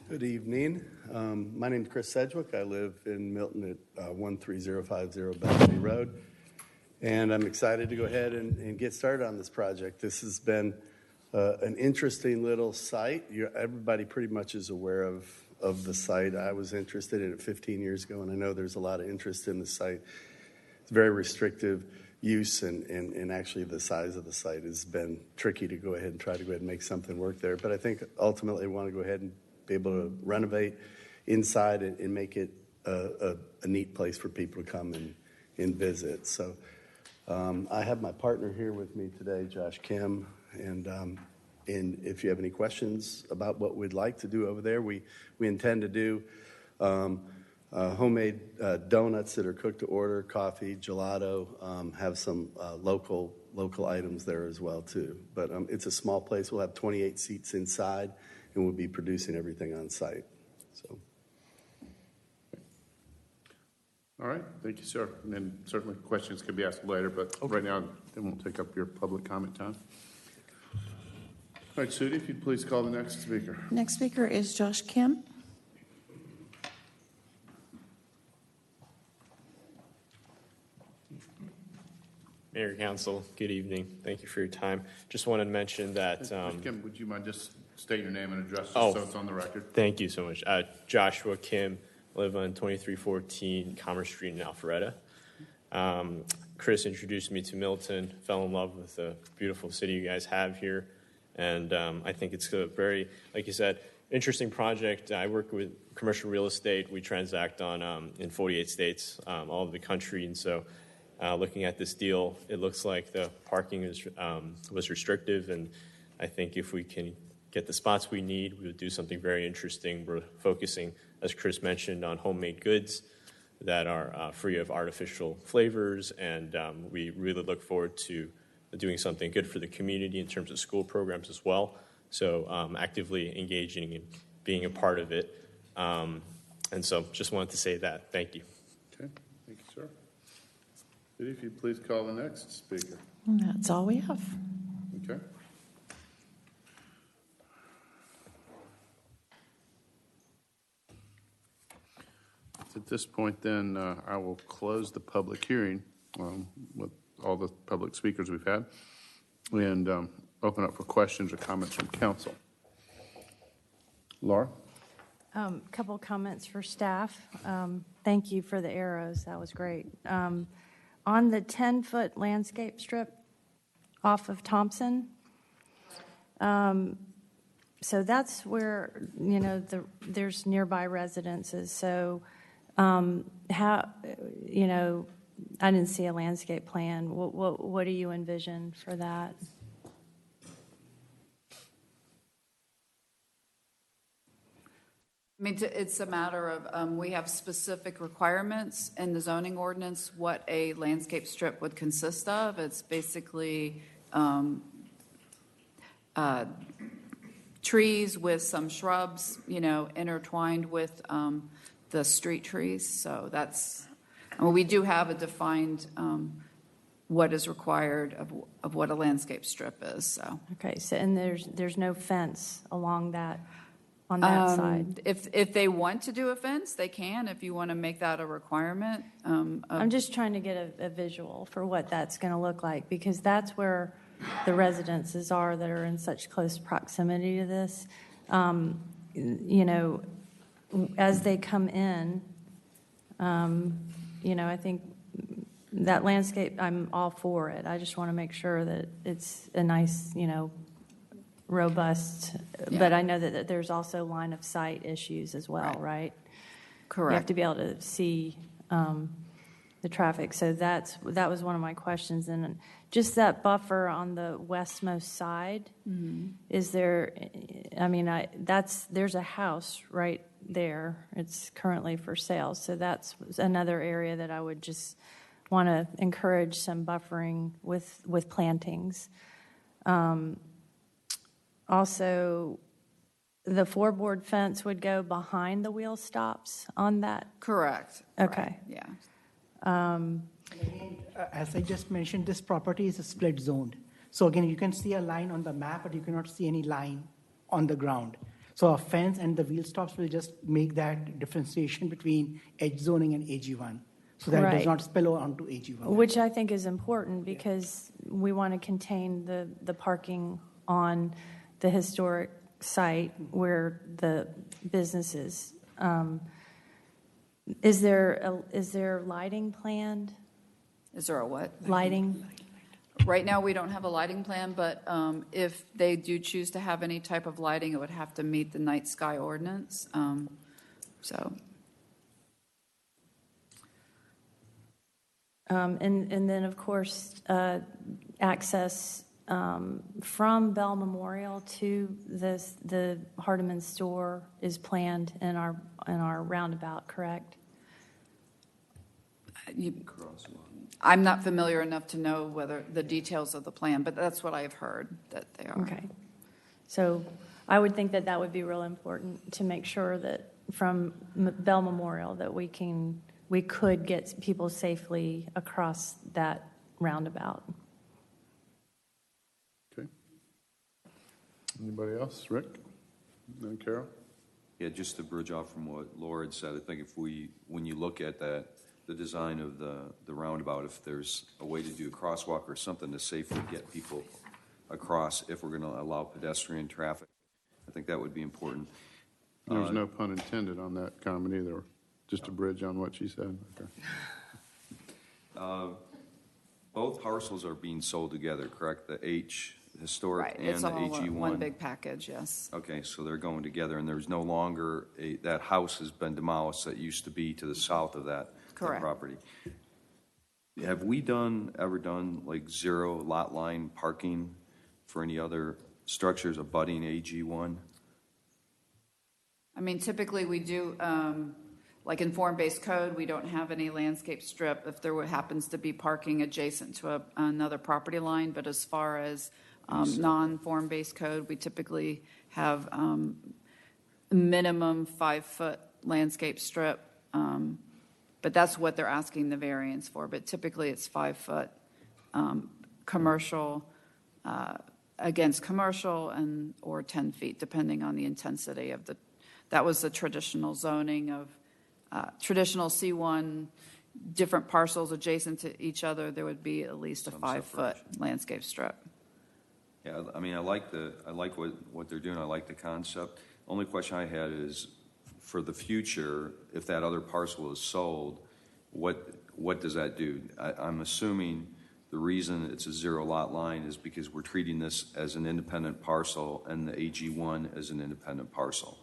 Good evening. My name is Chris Sedgwick. I live in Milton at 13050 Bellevue Road. And I'm excited to go ahead and get started on this project. This has been an interesting little site. Everybody pretty much is aware of the site. I was interested in it 15 years ago, and I know there's a lot of interest in the site. It's very restrictive use, and actually the size of the site has been tricky to go ahead and make something work there. But I think ultimately we want to go ahead and be able to renovate inside and make it a neat place for people to come and visit. So I have my partner here with me today, Josh Kim, and if you have any questions about what we'd like to do over there, we intend to do homemade donuts that are cooked to order, coffee, gelato, have some local items there as well too. But it's a small place. We'll have 28 seats inside, and we'll be producing everything on site. So All right, thank you, sir. And then certainly questions can be asked later, but right now, it won't take up your public comment time. All right, Sudi, if you'd please call the next speaker. Next speaker is Josh Kim. Mayor, Council, good evening. Thank you for your time. Just wanted to mention that. Mr. Kim, would you mind just stating your name and address just so it's on the record? Thank you so much. Joshua Kim, live on 2314 Commerce Street in Alpharetta. Chris introduced me to Milton, fell in love with the beautiful city you guys have here. And I think it's a very, like you said, interesting project. I work with commercial real estate. We transact on in 48 states, all over the country. And so looking at this deal, it looks like the parking was restrictive. And I think if we can get the spots we need, we would do something very interesting. We're focusing, as Chris mentioned, on homemade goods that are free of artificial flavors. And we really look forward to doing something good for the community in terms of school programs as well. So actively engaging and being a part of it. And so just wanted to say that. Thank you. Okay, thank you, sir. If you'd please call the next speaker. That's all we have. Okay. At this point, then, I will close the public hearing with all the public speakers we've had and open up for questions or comments from council. Laura? Couple comments for staff. Thank you for the arrows. That was great. On the 10-foot landscape strip off of Thompson, so that's where, there's nearby residences. So how, I didn't see a landscape plan. What do you envision for that? I mean, it's a matter of, we have specific requirements in the zoning ordinance, what a landscape strip would consist of. It's basically trees with some shrubs, intertwined with the street trees. So that's, we do have a defined what is required of what a landscape strip is. So Okay, so and there's no fence along that. On that side. If they want to do a fence, they can, if you want to make that a requirement. I'm just trying to get a visual for what that's going to look like, because that's where the residences are that are in such close proximity to this. As they come in, I think that landscape, I'm all for it. I just want to make sure that it's a nice, robust, but I know that there's also line of sight issues as well, right? Correct. You have to be able to see the traffic. So that was one of my questions. And just that buffer on the westmost side, is there? I mean, there's a house right there. It's currently for sale. So that's another area that I would just want to encourage some buffering with plantings. Also, the four-board fence would go behind the wheel stops on that? Correct. Okay. Right. Yeah. As I just mentioned, this property is split zoned. So again, you can see a line on the map, but you cannot see any line on the ground. So a fence and the wheel stops will just make that differentiation between edge zoning and AG1, so that it does not spill onto AG1. Which I think is important, because we want to contain the parking on the historic site where the business is. Is there lighting planned? Is there a what? Lighting? Right now, we don't have a lighting plan, but if they do choose to have any type of lighting, it would have to meet the night sky ordinance. And then, of course, access from Bell Memorial to the Hardeman store is planned in our roundabout, correct? I'm not familiar enough to know whether the details of the plan, but that's what I've heard that they are. Okay. So I would think that would be real important to make sure that from Bell Memorial that we can we could get people safely across that roundabout. Okay. Anybody else? Rick? No, Carol? Yeah, just to bridge off from what Laura had said, I think when you look at that, the design of the roundabout, if there's a way to do a crosswalk or something to safely get people across, if we're going to allow pedestrian traffic, I think that would be important. There's no pun intended on that comment either. Just to bridge on what she said. Okay. Both parcels are being sold together, correct? The H historic Right, and it's the all AG1. one big package, yes. Okay, so they're going together, and there's no longer that house has been demolished that used to be to the south of that property. Have we ever done like zero lot line parking for any other structures abutting AG1? I mean, typically we do, like in form-based code, we don't have any landscape strip if there happens to be parking adjacent to another property line. But as far as non-form-based code, we typically have minimum 5-foot landscape strip. But that's what they're asking the variance for. But typically it's 5-foot commercial against commercial or 10 feet, depending on the intensity of the. That was the traditional zoning of traditional C1, different parcels adjacent to each other. There would be at least a 5-foot landscape strip. Yeah, I mean, I like what they're doing. I like the concept. Only question I had is, for the future, if that other parcel is sold, what does that do? I'm assuming the reason it's a zero lot line is because we're treating this as an independent parcel and the AG1 as an independent parcel,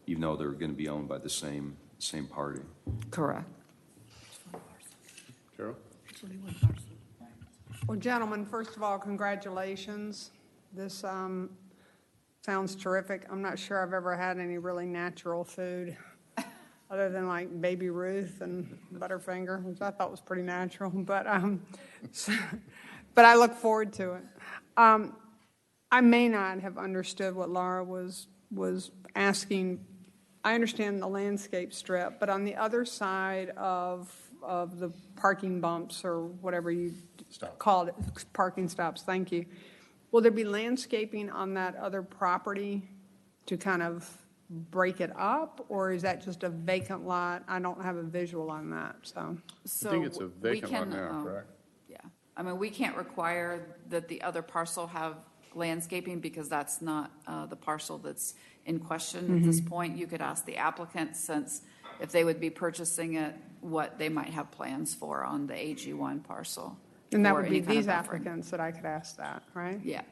even though they're going to be owned by the same party. Correct. Carol? Well, gentlemen, first of all, congratulations. This sounds terrific. I'm not sure I've ever had any really natural food other than like Baby Ruth and Butterfinger, which I thought was pretty natural. But but I look forward to it. I may not have understood what Laura was asking. I understand the landscape strip, but on the other side of the parking bumps or whatever you called it, parking stops, thank you. Will there be landscaping on that other property to kind of break it up, or is that just a vacant lot? I don't have a visual on that, so. I think it's a vacant lot now, correct? Yeah. I mean, we can't require that the other parcel have landscaping because that's not the parcel that's in question at this point. You could ask the applicant, since if they would be purchasing it, what they might have plans for on the AG1 parcel. And that would be these applicants that I could ask that, right? Yeah.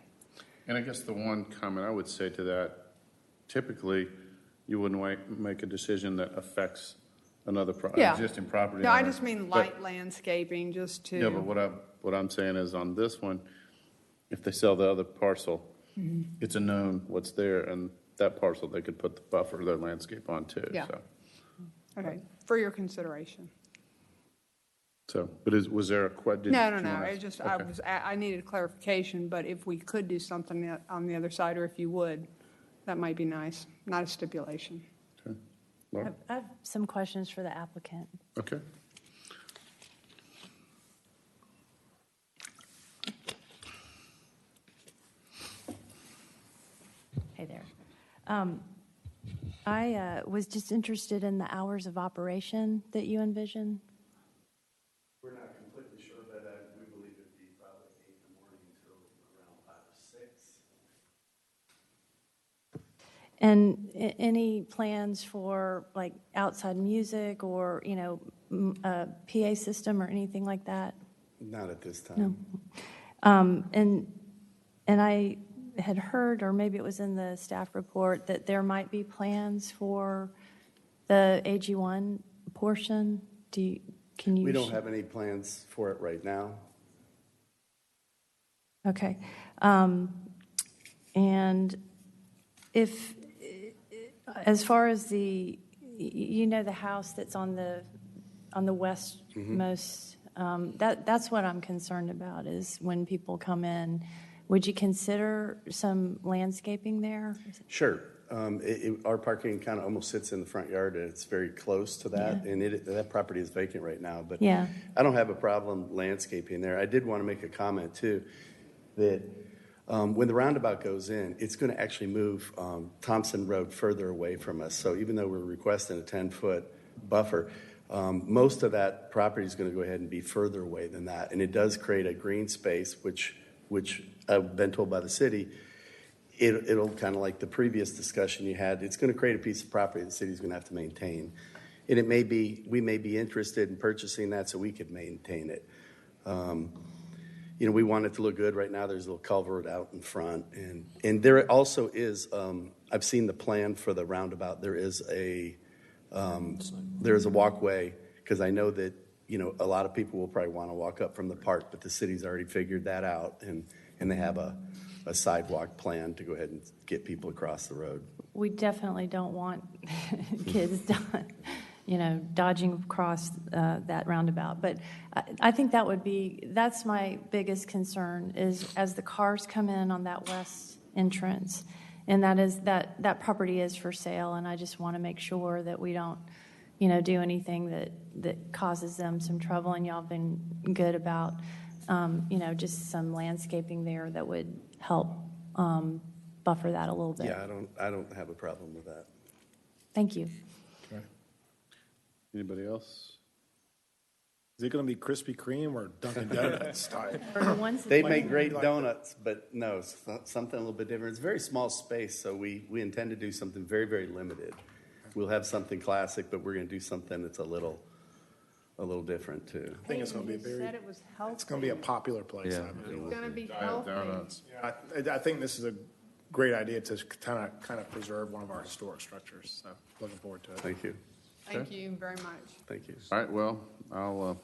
And I guess the one comment I would say to that, typically, you wouldn't make a decision that affects another existing property. No, I just mean light landscaping, just to. Yeah, but what I'm saying is on this one, if they sell the other parcel, it's a known what's there, and that parcel they could put the buffer, their landscape on too. Yeah. So. Okay, for your consideration. So, but was there a question? No. It's just okay. I needed clarification, but if we could do something on the other side, or if you would, that might be nice. Not a stipulation. Okay. Laura? I have some questions for the applicant. Okay. Hey there. I was just interested in the hours of operation that you envision. We're not completely sure, but we believe it'd be probably 8 in the morning until around 5 or 6. And any plans for like outside music or, a PA system or anything like that? Not at this time. No. And I had heard, or maybe it was in the staff report, that there might be plans for the AG1 portion. Can you? We don't have any plans for it right now. Okay. And if, as far as the house that's on the westmost, that's what I'm concerned about, is when people come in, would you consider some landscaping there? Sure. Our parking kind of almost sits in the front yard, and it's very close to that. Yeah. And that property is vacant right now. But Yeah. I don't have a problem landscaping there. I did want to make a comment too, that when the roundabout goes in, it's going to actually move Thompson Road further away from us. So even though we're requesting a 10-foot buffer, most of that property is going to go ahead and be further away than that. And it does create a green space, which I've been told by the city, it'll kind of like the previous discussion you had, it's going to create a piece of property the city's going to have to maintain. And we may be interested in purchasing that so we could maintain it. We want it to look good. Right now, there's a little culvert out in front. And there also is, I've seen the plan for the roundabout. There is a walkway, because I know that, a lot of people will probably want to walk up from the park, but the city's already figured that out, and they have a sidewalk plan to go ahead and get people across the road. We definitely don't want kids, dodging across that roundabout. But I think that's my biggest concern is as the cars come in on that west entrance, and that property is for sale, and I just want to make sure that we don't, do anything that causes them some trouble. And y'all have been good about, just some landscaping there that would help buffer that a little bit. Yeah, I don't have a problem with that. Thank you. Okay. Anybody else? Is it going to be Krispy Kreme or Dunkin' Donuts type? They make great donuts, but no, something a little bit different. It's a very small space, so we intend to do something very, very limited. We'll have something classic, but we're going to do something that's a little different too. I think it's going to be it's going to be a popular place. Yeah. I believe. It's going to be healthy. Yeah, I think this is a great idea to kind of preserve one of our historic structures. So looking forward to it. Thank you. Thank you very much. Thank you. All right, well, I'll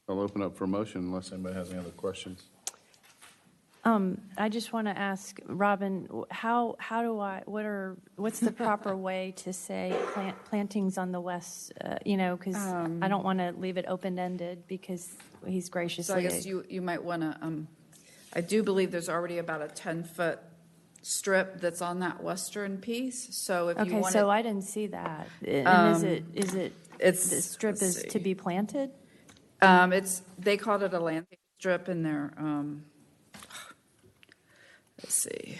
open up for a motion unless anybody has any other questions. I just want to ask Robin, what's the proper way to say plantings on the west? Because I don't want to leave it open-ended because he's graciously. So I guess you might want to. I do believe there's already about a 10-foot strip that's on that western piece. So if you want so I didn't see that. And the strip is to be planted? They called it a landscape strip in their. Let's see.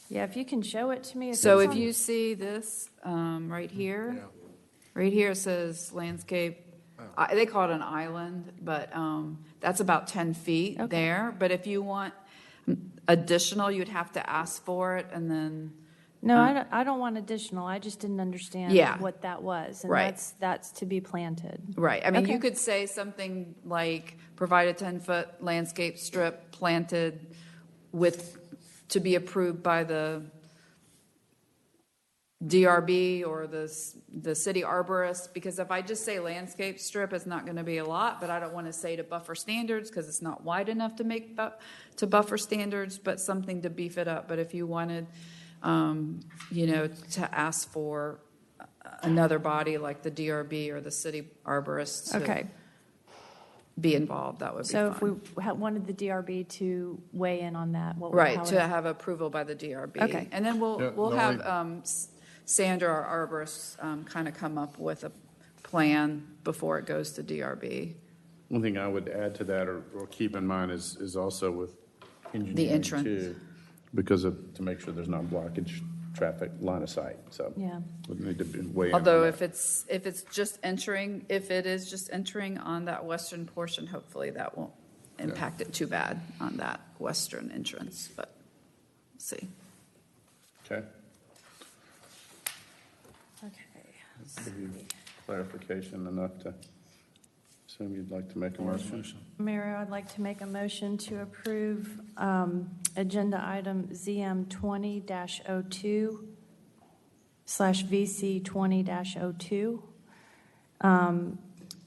Yeah, if you can show it to me. So if you see this right here, right here it says landscape. They call it an island, but that's about 10 feet there. But if you want additional, you'd have to ask for it, and then. No, I don't want additional. I just didn't understand what that was, and that's to be planted. Right. I mean, you could say something like provide a 10-foot landscape strip planted to be approved by the DRB or the city arborist, because if I just say landscape strip, it's not going to be a lot, but I don't want to say to buffer standards because it's not wide enough to buffer standards, but something to beef it up. But if you wanted, to ask for another body like the DRB or the city arborist to be involved, that would be so fine. If we wanted the DRB to weigh in on that, to have approval by the DRB. Okay. And then we'll have Sandra, our arborist, kind of come up with a plan before it goes to DRB. One thing I would add to that or keep in mind is also with engineering The entrance. too, to make sure there's not blockage, traffic, line of sight. So we need to weigh in. Although on if it is just entering on that western portion, hopefully that won't impact it too bad on that western entrance. But we'll see. Okay. Give you clarification enough to assume you'd like to make a motion. Mayor, I'd like to make a motion to approve agenda item ZM 20-02/VC 20-02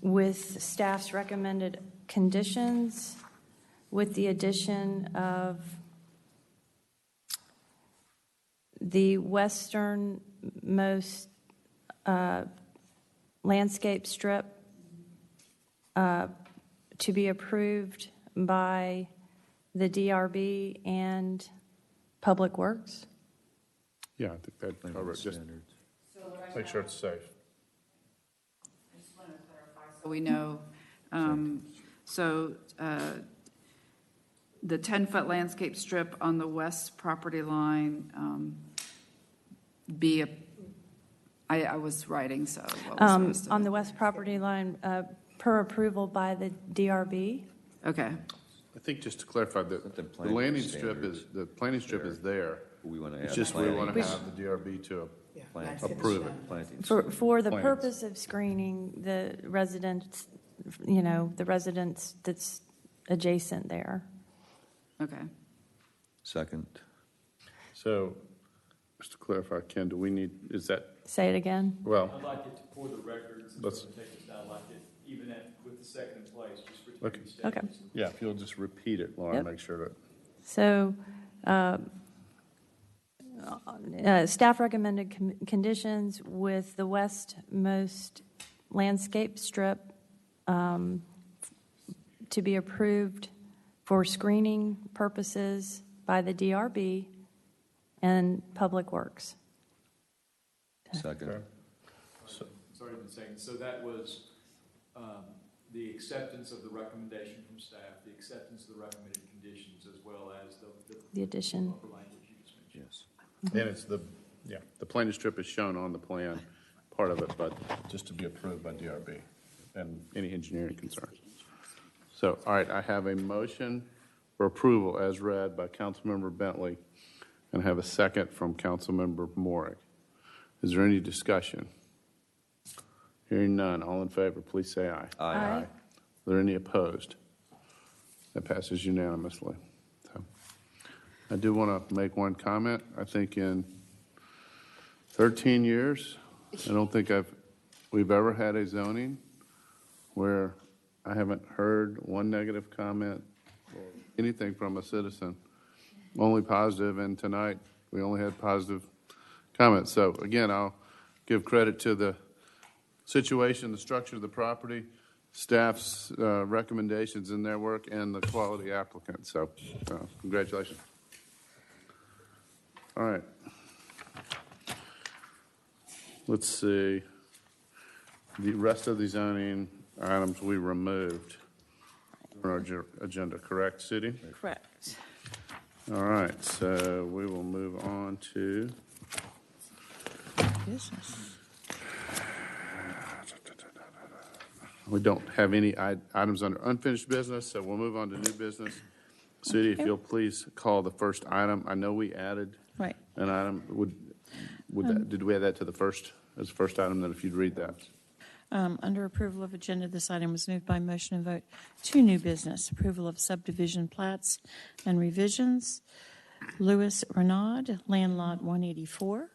with staff's recommended conditions, with the addition of the westernmost landscape strip to be approved by the DRB and Public Works. Yeah, I think that covers just make sure it's safe. I just want to clarify so we know. The 10-foot landscape strip on the west property line I was writing, so what was the rest of On it? the west property line, per approval by the DRB. Okay. I think just to clarify, the landing strip is, the planting strip is there. We want to It's add just we want to plantings. have the DRB to Plantings. approve it. Plantings. For the Plans. purpose of screening the residents, the residents that's adjacent there. Okay. Second. So, just to clarify, Ken, do we need, is that, Say it again. well, I'd like it for the records, and Let's- sort of take us down, like it, even with the second in place, just for Okay. Okay. yeah, if you'll just repeat it, Lauren, Yep. make sure that. So, staff recommended conditions with the westmost landscape strip to be approved for screening purposes by the DRB and Public Works. Second. Okay. So, Sorry, one second. So that was the acceptance of the recommendation from staff, the acceptance of the recommended conditions, as well as The addition. upper language you just mentioned. Yes. and it's the planting strip is shown on the plan, part of it, but just to be approved by DRB and any engineering concerns. So, all right, I have a motion for approval as read by Councilmember Bentley and I have a second from Councilmember Moorick. Is there any discussion? Hearing none, all in favor, please say aye. Aye. Aye. Are there any opposed? That passes unanimously. So, I do want to make one comment. I think in 13 years, I don't think we've ever had a zoning where I haven't heard one negative comment or anything from a citizen, only positive, and tonight we only had positive comments. So again, I'll give credit to the situation, the structure of the property, staff's recommendations in their work, and the quality applicant. So congratulations. All right. Let's see. The rest of the zoning items we removed from our agenda, correct, City? Correct. All right, so we will move on to Business. we don't have any items under unfinished business, so we'll move on to new business. City, if you'll please call the first item. I know we added Right. an item. Did we add that to the first, as the first item, then if you'd read that? Under approval of agenda, this item was moved by motion and vote to new business. Approval of subdivision plats and revisions. Louis Renaud, Land Lot 184,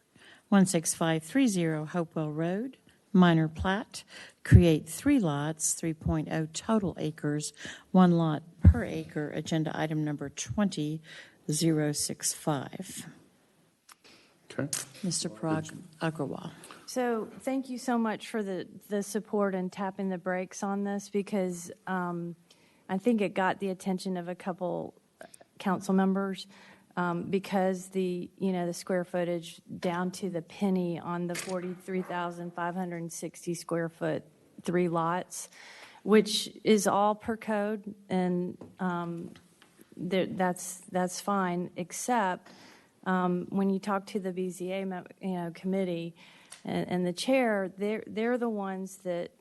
16530 Hopewell Road, minor plat. Create 3 lots, 3.0 total acres, 1 lot per acre. Agenda item number 20065. Okay. Mr. Parag Agrawal. So thank you so much for the support and tapping the brakes on this, because I think it got the attention of a couple council members, because the square footage down to the penny on the 43,560 square foot 3 lots, which is all per code, and that's fine, except when you talk to the BZA committee and the chair, they're the ones that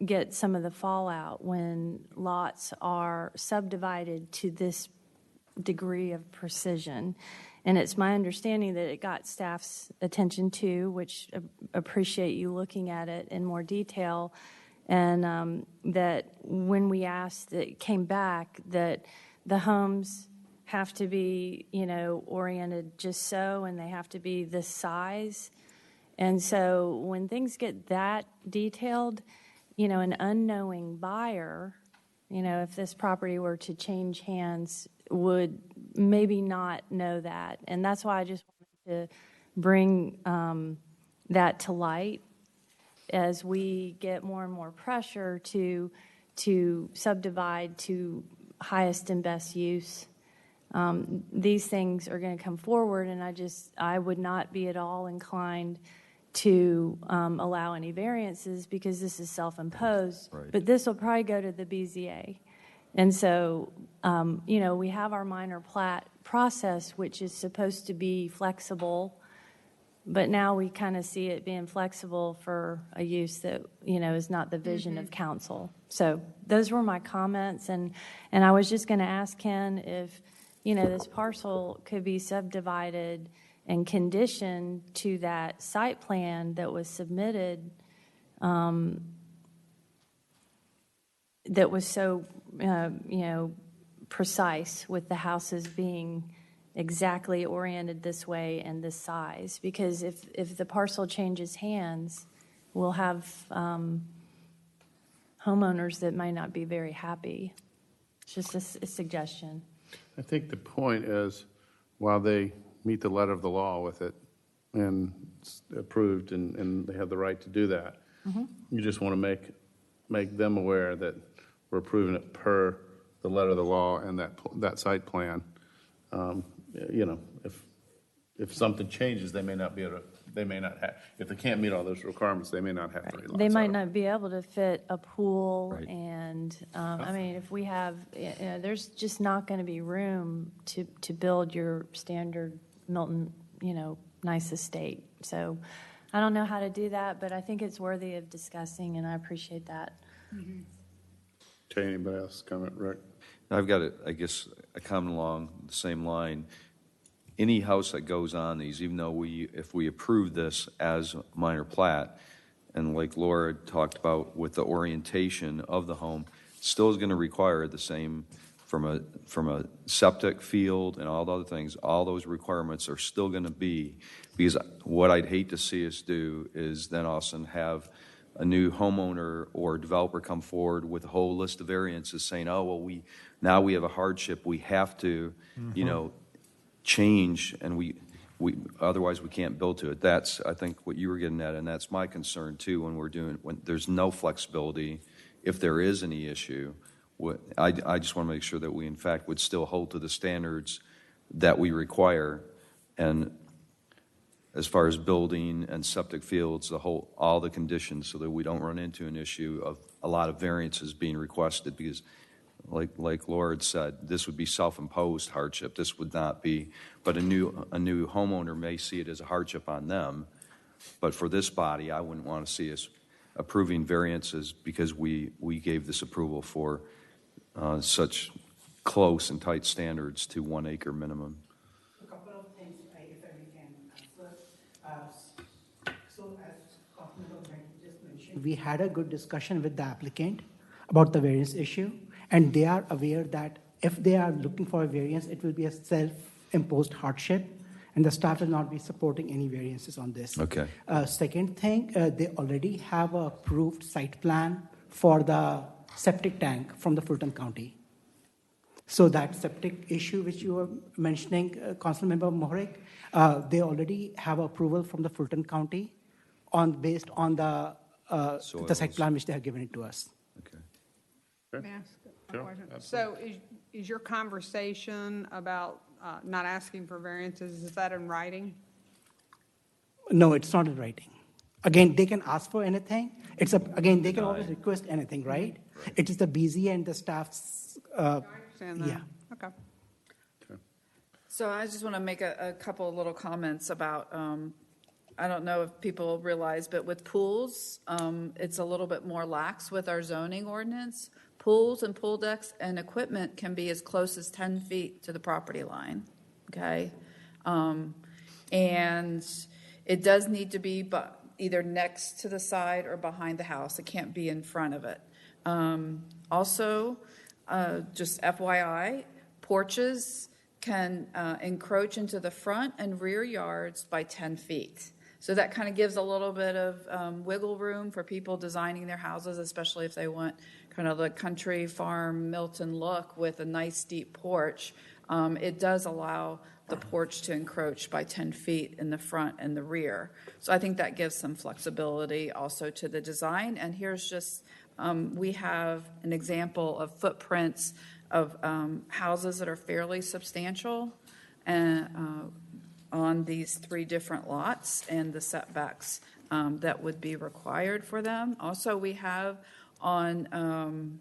get some of the fallout when lots are subdivided to this degree of precision. And it's my understanding that it got staff's attention too, which appreciate you looking at it in more detail. And that when we asked, it came back that the homes have to be, oriented just so, and they have to be this size. And so when things get that detailed, an unknowing buyer, if this property were to change hands, would maybe not know that. And that's why I just wanted to bring that to light as we get more and more pressure to subdivide to highest and best use. these things are going to come forward, and I would not be at all inclined to allow any variances because this is self-imposed. Right. But this will probably go to the BZA. And so, we have our minor plat process, which is supposed to be flexible, but now we kind of see it being flexible for a use that, is not the vision of council. So those were my comments, and I was just going to ask Ken if, this parcel could be subdivided and conditioned to that site plan that was submitted, that was so, precise with the houses being exactly oriented this way and this size. Because if the parcel changes hands, we'll have homeowners that might not be very happy. It's just a suggestion. I think the point is, while they meet the letter of the law with it and it's approved and they have the right to do that, you just want to make them aware that we're approving it per the letter of the law and that site plan. If something changes, they may not have, if they can't meet all those requirements, they may not have very long. They might not be able to fit a pool, and if we have, there's just not going to be room to build your standard Milton, nice estate. So I don't know how to do that, but I think it's worthy of discussing, and I appreciate that. Okay, anybody else comment, Rick? I've got, a comment along the same line. Any house that goes on these, even though if we approve this as minor plat, and like Laura talked about with the orientation of the home, still is going to require the same from a septic field and all the other things. All those requirements are still going to be, because what I'd hate to see us do is then all of a sudden have a new homeowner or developer come forward with a whole list of variances saying, oh, well, now we have a hardship. We have to, change, and we otherwise we can't build to it. That's, I think, what you were getting at, and that's my concern too. When there's no flexibility, if there is any issue, I just want to make sure that we in fact would still hold to the standards that we require, and as far as building and septic fields, all the conditions, so that we don't run into an issue of a lot of variances being requested, because like Laura had said, this would be self-imposed hardship. This would not be, but a new homeowner may see it as a hardship on them. But for this body, I wouldn't want to see us approving variances because we gave this approval for such close and tight standards to 1 acre minimum. A couple of things, if I can answer. So as Councilmember just mentioned, we had a good discussion with the applicant about the variance issue, and they are aware that if they are looking for a variance, it will be a self-imposed hardship, and the staff will not be supporting any variances on this. Okay. Second thing, they already have a approved site plan for the septic tank from the Fulton County. So that septic issue which you were mentioning, Councilmember Mohrik, they already have approval from the Fulton County based on the site plan which they have given it to us. May I ask a question? So is your conversation about not asking for variances, is that in writing? No, it's not in writing. Again, they can ask for anything. Again, they can always request anything, right? It is the BZ and the staff's. I understand that. Yeah. Okay. So I just want to make a couple of little comments about, I don't know if people realize, but with pools, it's a little bit more lax with our zoning ordinance. Pools and pool decks and equipment can be as close as 10 feet to the property line, okay? And it does need to be either next to the side or behind the house. It can't be in front of it. Also, just FYI, porches can encroach into the front and rear yards by 10 feet. So that kind of gives a little bit of wiggle room for people designing their houses, especially if they want kind of the country farm Milton look with a nice deep porch. It does allow the porch to encroach by 10 feet in the front and the rear. So I think that gives some flexibility also to the design. And here's just, we have an example of footprints houses that are fairly substantial and, on these 3 different lots and the setbacks that would be required for them. Also, we have on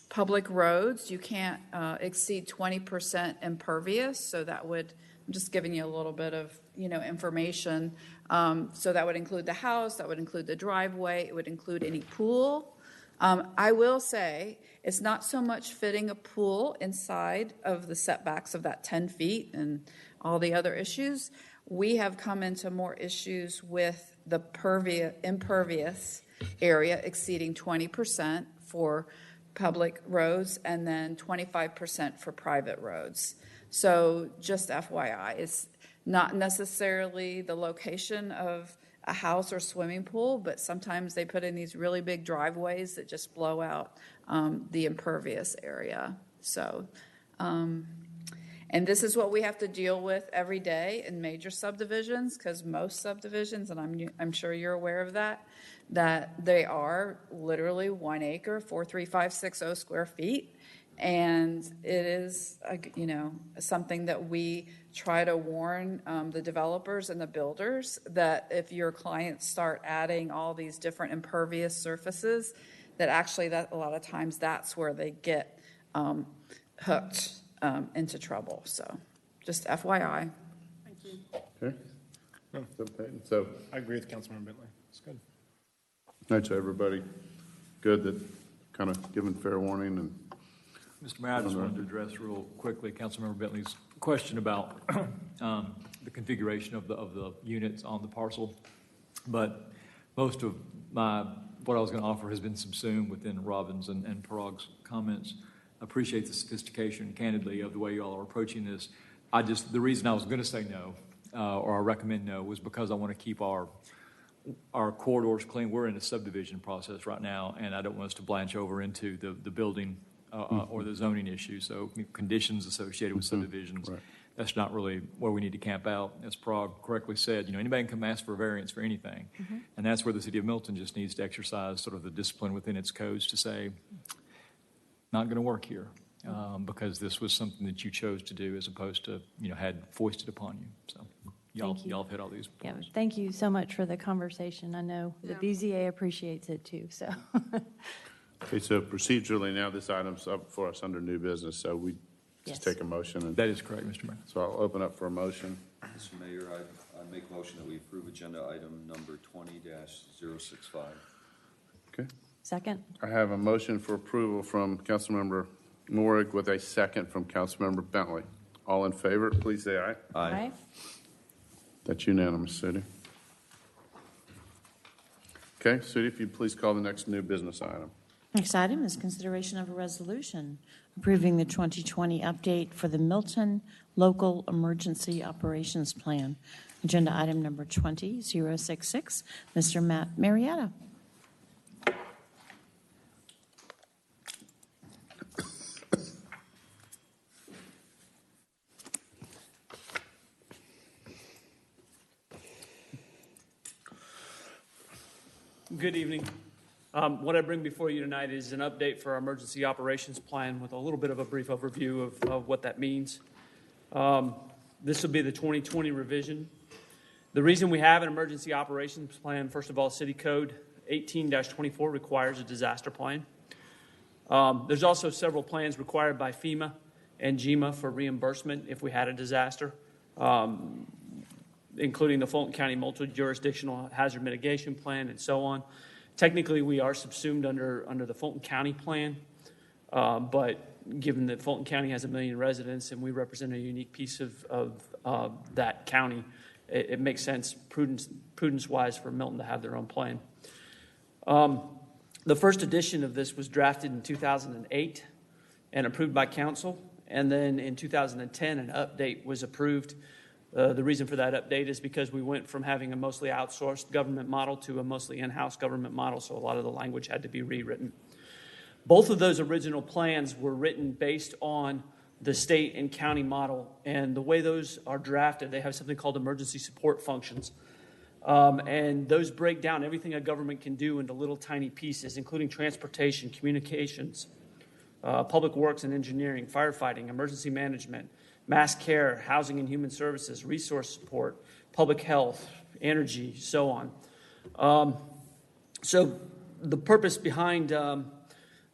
public roads, you can't exceed 20% impervious, so that would, I'm just giving you a little bit of, information. So that would include the house, that would include the driveway, it would include any pool. I will say it's not so much fitting a pool inside of the setbacks of that 10 feet and all the other issues. We have come into more issues with the impervious area exceeding 20% for public roads and then 25% for private roads. So just FYI, it's not necessarily the location of a house or swimming pool, but sometimes they put in these really big driveways that just blow out the impervious area. So, and this is what we have to deal with every day in major subdivisions, because most subdivisions, and I'm sure you're aware of that they are literally 1 acre, 43560 square feet. And it is, something that we try to warn the developers and the builders that if your clients start adding all these different impervious surfaces, that actually that a lot of times that's where they get hooked into trouble. So just FYI. Thank you. Okay. So I agree with Councilmember Bentley. It's good. All right, so everybody good that kind of giving fair warning and. Mr. Mayor, I just wanted to address real quickly Councilmember Bentley's question about the configuration of the units on the parcel. But most of what I was going to offer has been subsumed within Robbins and Parag's comments. I appreciate the sophistication, candidly, of the way you all are approaching this. The reason I was going to say no, or I recommend no, was because I want to keep our corridors clean. We're in a subdivision process right now, and I don't want us to blanch over into the building or the zoning issue. So conditions associated with subdivisions, right. That's not really where we need to camp out. As Parag correctly said, anybody can come ask for a variance for anything. And that's where the city of Milton just needs to exercise sort of the discipline within its codes to say, not going to work here because this was something that you chose to do as opposed to, had foisted upon you. So y'all have hit all these points. Yeah, thank you so much for the conversation. I know the BZA appreciates it too, so. Okay, so procedurally now this item's up for us under new business, so we just take a motion. That is correct, Mr. Mayor. So I'll open up for a motion. Mr. Mayor, I make a motion that we approve agenda item number 20-065. Okay. Second. I have a motion for approval from Councilmember Morrig with a second from Councilmember Bentley. All in favor, please say aye. Aye. That's unanimous, Sudi. Okay, Sudi, if you'd please call the next new business item. Next item is consideration of a resolution approving the 2020 update for the Milton Local Emergency Operations Plan. Agenda item number 20066. Mr. Matt Marietta. Good evening. What I bring before you tonight is an update for our emergency operations plan with a little bit of a brief overview of what that means. This will be the 2020 revision. The reason we have an emergency operations plan, first of all, City Code 18-24 requires a disaster plan. There's also several plans required by FEMA and GEMA for reimbursement if we had a disaster, including the Fulton County Multi-Jurisdictional Hazard Mitigation Plan and so on. Technically, we are subsumed under the Fulton County plan, but given that Fulton County has 1 million residents and we represent a unique piece of that county, it makes sense prudence-wise for Milton to have their own plan. The first edition of this was drafted in 2008 and approved by council, and then in 2010 an update was approved. The reason for that update is because we went from having a mostly outsourced government model to a mostly in-house government model, so a lot of the language had to be rewritten. Both of those original plans were written based on the state and county model, and the way those are drafted, they have something called emergency support functions. And those break down everything a government can do into little tiny pieces, including transportation, communications, public works and engineering, firefighting, emergency management, mass care, housing and human services, resource support, public health, energy, so on. So the purpose behind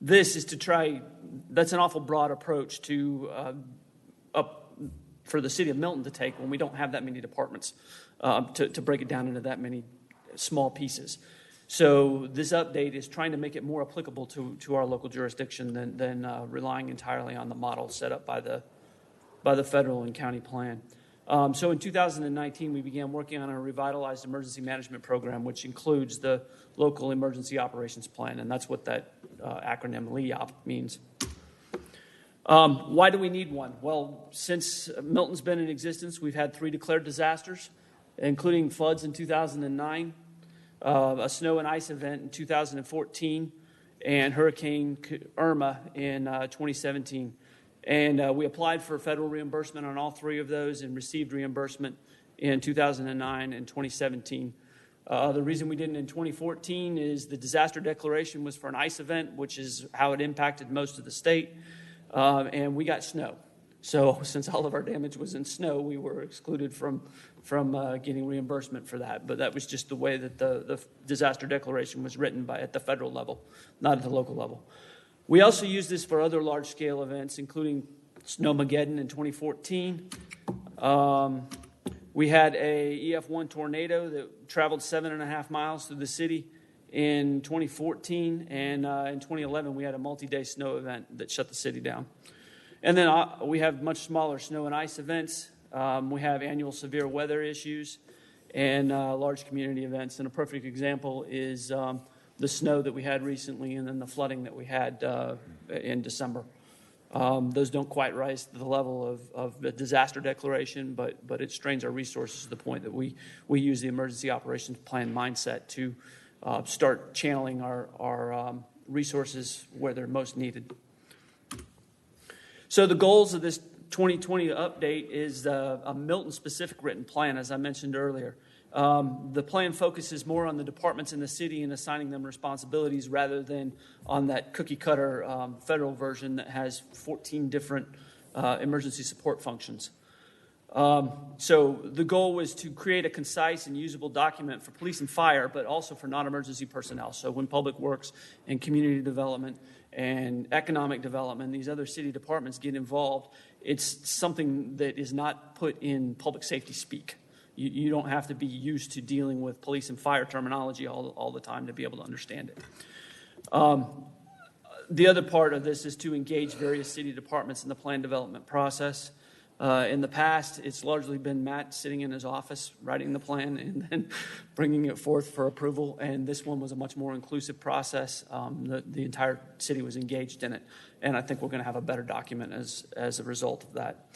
this is to try, that's an awful broad approach to for the city of Milton to take when we don't have that many departments, to break it down into that many small pieces. So this update is trying to make it more applicable to our local jurisdiction than relying entirely on the model set up by the federal and county plan. So in 2019, we began working on a revitalized emergency management program, which includes the local emergency operations plan, and that's what that acronym LEOP means. Why do we need one? Well, since Milton's been in existence, we've had 3 declared disasters, including floods in 2009, a snow and ice event in 2014, and Hurricane Irma in 2017. And we applied for federal reimbursement on all 3 of those and received reimbursement in 2009 and 2017. The reason we didn't in 2014 is the disaster declaration was for an ice event, which is how it impacted most of the state, and we got snow. So since all of our damage was in snow, we were excluded from getting reimbursement for that. But that was just the way that the disaster declaration was written at the federal level, not at the local level. We also use this for other large-scale events, including Snowmageddon in 2014. We had a EF1 tornado that traveled 7.5 miles through the city in 2014, and in 2011 we had a multi-day snow event that shut the city down. And then we have much smaller snow and ice events. We have annual severe weather issues and large community events. And a perfect example is the snow that we had recently and then the flooding that we had in December. Those don't quite rise to the level of the disaster declaration, but it strains our resources to the point that we use the emergency operations plan mindset to start channeling our resources where they're most needed. So the goals of this 2020 update is a Milton-specific written plan, as I mentioned earlier. The plan focuses more on the departments in the city and assigning them responsibilities rather than on that cookie-cutter federal version that has 14 different emergency support functions. So the goal was to create a concise and usable document for police and fire, but also for non-emergency personnel. So when public works and community development and economic development, these other city departments get involved, it's something that is not put in public safety speak. You don't have to be used to dealing with police and fire terminology all the time to be able to understand it. The other part of this is to engage various city departments in the plan development process. In the past, it's largely been Matt sitting in his office writing the plan and then bringing it forth for approval. And this one was a much more inclusive process. The entire city was engaged in it. And I think we're going to have a better document as a result of that.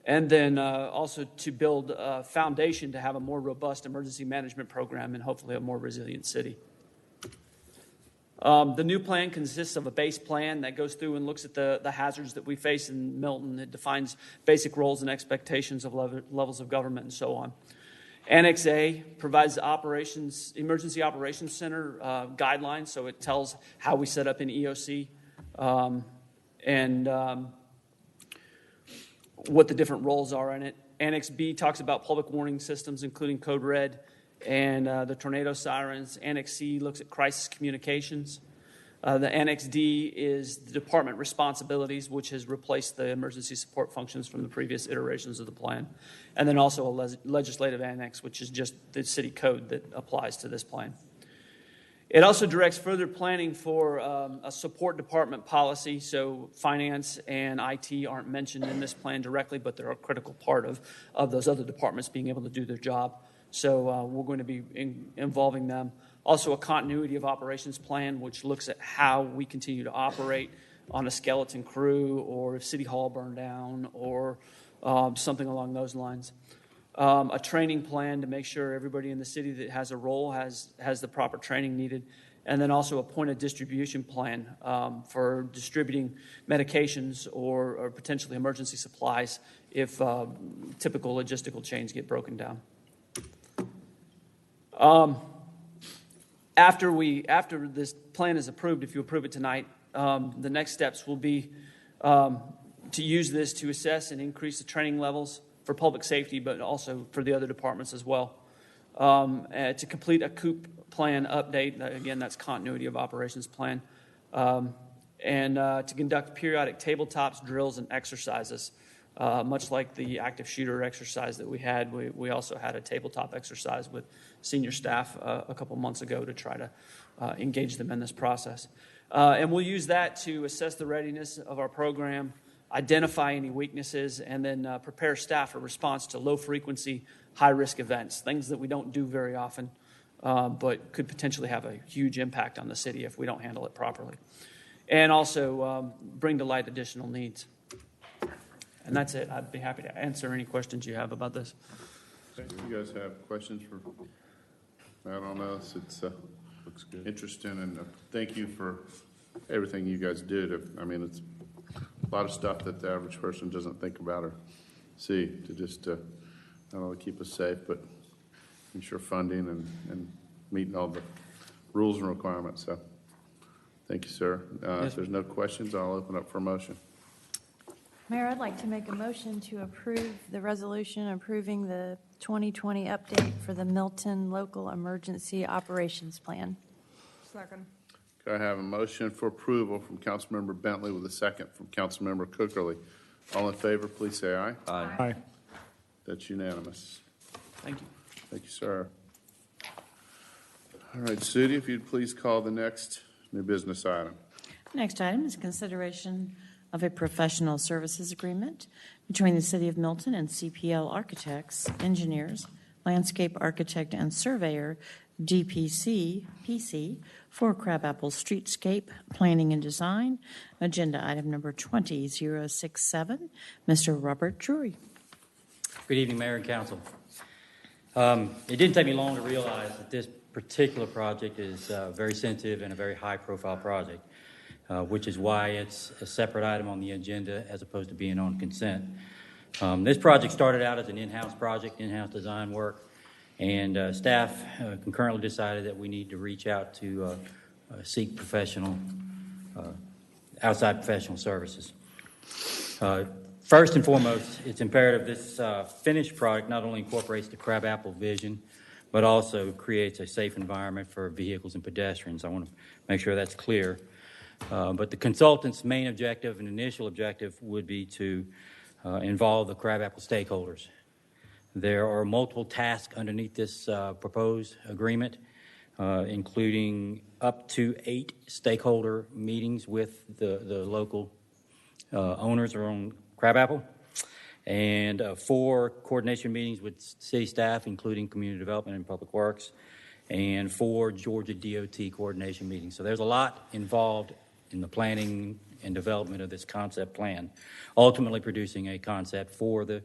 And then also to build a foundation to have a more robust emergency management program and hopefully a more resilient city. The new plan consists of a base plan that goes through and looks at the hazards that we face in Milton. It defines basic roles and expectations of levels of government and so on. Annex A provides emergency operations center guidelines, so it tells how we set up an EOC and what the different roles are in it. Annex B talks about public warning systems, including Code Red and the tornado sirens. Annex C looks at crisis communications. The Annex D is the department responsibilities, which has replaced the emergency support functions from the previous iterations of the plan. And then also a legislative annex, which is just the city code that applies to this plan. It also directs further planning for a support department policy, so finance and IT aren't mentioned in this plan directly, but they're a critical part of those other departments being able to do their job. So we're going to be involving them. Also a continuity of operations plan, which looks at how we continue to operate on a skeleton crew or if City Hall burned down or something along those lines. A training plan to make sure everybody in the city that has a role has the proper training needed. And then also a point of distribution plan for distributing medications or potentially emergency supplies if typical logistical chains get broken down. After this plan is approved, if you approve it tonight, the next steps will be to use this to assess and increase the training levels for public safety, but also for the other departments as well. To complete a COOP plan update, again, that's continuity of operations plan, and to conduct periodic tabletops, drills, and exercises. Much like the active shooter exercise that we had, we also had a tabletop exercise with senior staff a couple months ago to try to engage them in this process. And we'll use that to assess the readiness of our program, identify any weaknesses, and then prepare staff for response to low-frequency, high-risk events, things that we don't do very often, but could potentially have a huge impact on the city if we don't handle it properly. And also bring to light additional needs. And that's it. I'd be happy to answer any questions you have about this. Okay. You guys have questions for Matt on this? It's looks good. Interesting, and thank you for everything you guys do. I mean, it's a lot of stuff that the average person doesn't think about or see to just not only keep us safe, but ensure funding and meeting all the rules and requirements. So thank you, sir. If there's no questions, I'll open up for a motion. Mayor, I'd like to make a motion to approve the resolution approving the 2020 update for the Milton Local Emergency Operations Plan. Second. Okay, I have a motion for approval from Councilmember Bentley with a second from Councilmember Cookerly. All in favor, please say aye. Aye. Aye. That's unanimous. Thank you. Thank you, sir. All right, Sudi, if you'd please call the next new business item. Next item is consideration of a professional services agreement between the City of Milton and CPL Architects, Engineers, Landscape Architect and Surveyor, DPC, PC, for Crabapple Streetscape Planning and Design. Agenda item number 20067. Mr. Robert Drury. Good evening, Mayor and Council. It didn't take me long to realize that this particular project is very sensitive and a very high-profile project, which is why it's a separate item on the agenda as opposed to being on consent. This project started out as an in-house project, in-house design work, and staff concurrently decided that we need to reach out to seek professional, outside professional services. First and foremost, it's imperative this finished product not only incorporates the Crabapple vision, but also creates a safe environment for vehicles and pedestrians. I want to make sure that's clear. But the consultant's main objective and initial objective would be to involve the Crabapple stakeholders. There are multiple tasks underneath this proposed agreement, including up to 8 stakeholder meetings with the local owners around Crabapple, and 4 coordination meetings with city staff, including community development and public works, and 4 Georgia DOT coordination meetings. So there's a lot involved in the planning and development of this concept plan, ultimately producing a concept for the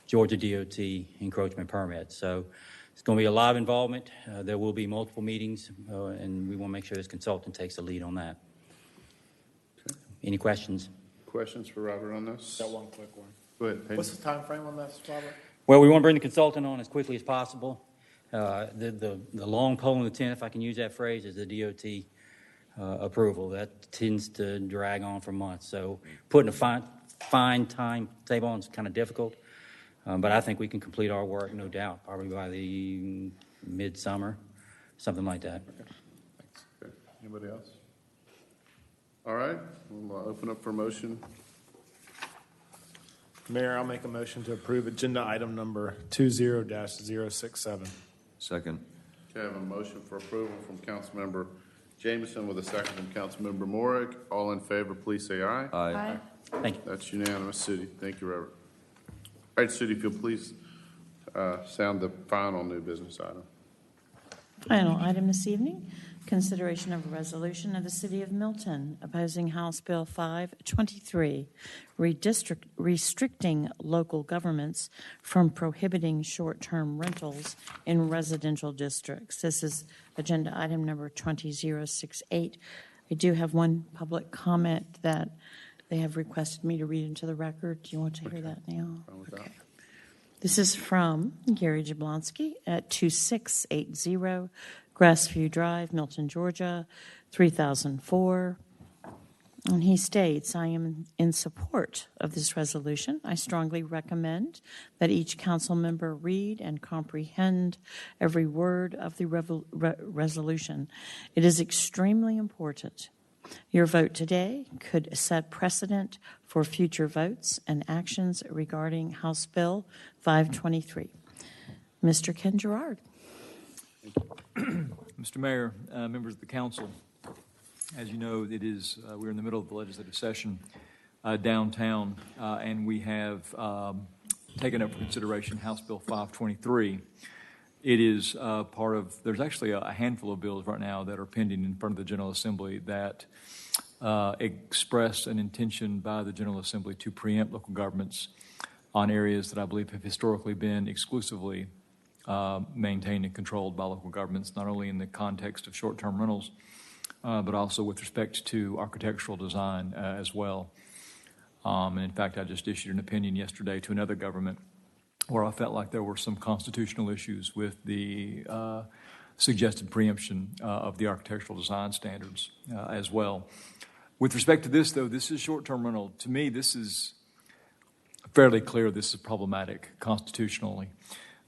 Georgia DOT encroachment permit. So it's going to be a lot of involvement. There will be multiple meetings, and we want to make sure this consultant takes the lead on that. Okay. Any questions? Questions for Robert on this? Got one quick one. Go ahead, Peyton. What's the time frame on this, Robert? Well, we want to bring the consultant on as quickly as possible. The long pole in the tent, if I can use that phrase, is the DOT approval. That tends to drag on for months. So putting a fine timetable on is kind of difficult. But I think we can complete our work, no doubt, probably by the midsummer, something like that. Okay. Thanks. Okay. Anybody else? All right. We'll open up for motion. Mayor, I'll make a motion to approve agenda item number 20-067. Second. Okay, I have a motion for approval from Councilmember Jameson with a second from Councilmember Morrick. All in favor, please say aye. Aye. Aye. Thank you. That's unanimous, City. Thank you, Robert. All right, City, if you'll please sound the final new business item. Final item this evening, consideration of a resolution of the City of Milton opposing House Bill 523, restricting local governments from prohibiting short-term rentals in residential districts. This is agenda item number 20068. I do have one public comment that they have requested me to read into the record. Do you want to hear that now? Okay. This is from Gary Jablonski at 2680 Grassview Drive, Milton, Georgia, 3004. And he states, I am in support of this resolution. I strongly recommend that each council member read and comprehend every word of the resolution. It is extremely important. Your vote today could set precedent for future votes and actions regarding House Bill 523. Mr. Ken Gerard. Mr. Mayor, members of the council, as you know, we're in the middle of the legislative session downtown, and we have taken up for consideration House Bill 523. It is there's actually a handful of bills right now that are pending in front of the General Assembly that express an intention by the General Assembly to preempt local governments on areas that I believe have historically been exclusively maintained and controlled by local governments, not only in the context of short-term rentals, but also with respect to architectural design as well. And in fact, I just issued an opinion yesterday to another government where I felt like there were some constitutional issues with the suggested preemption of the architectural design standards as well. With respect to this, though, this is short-term rental. To me, this is fairly clear this is problematic constitutionally.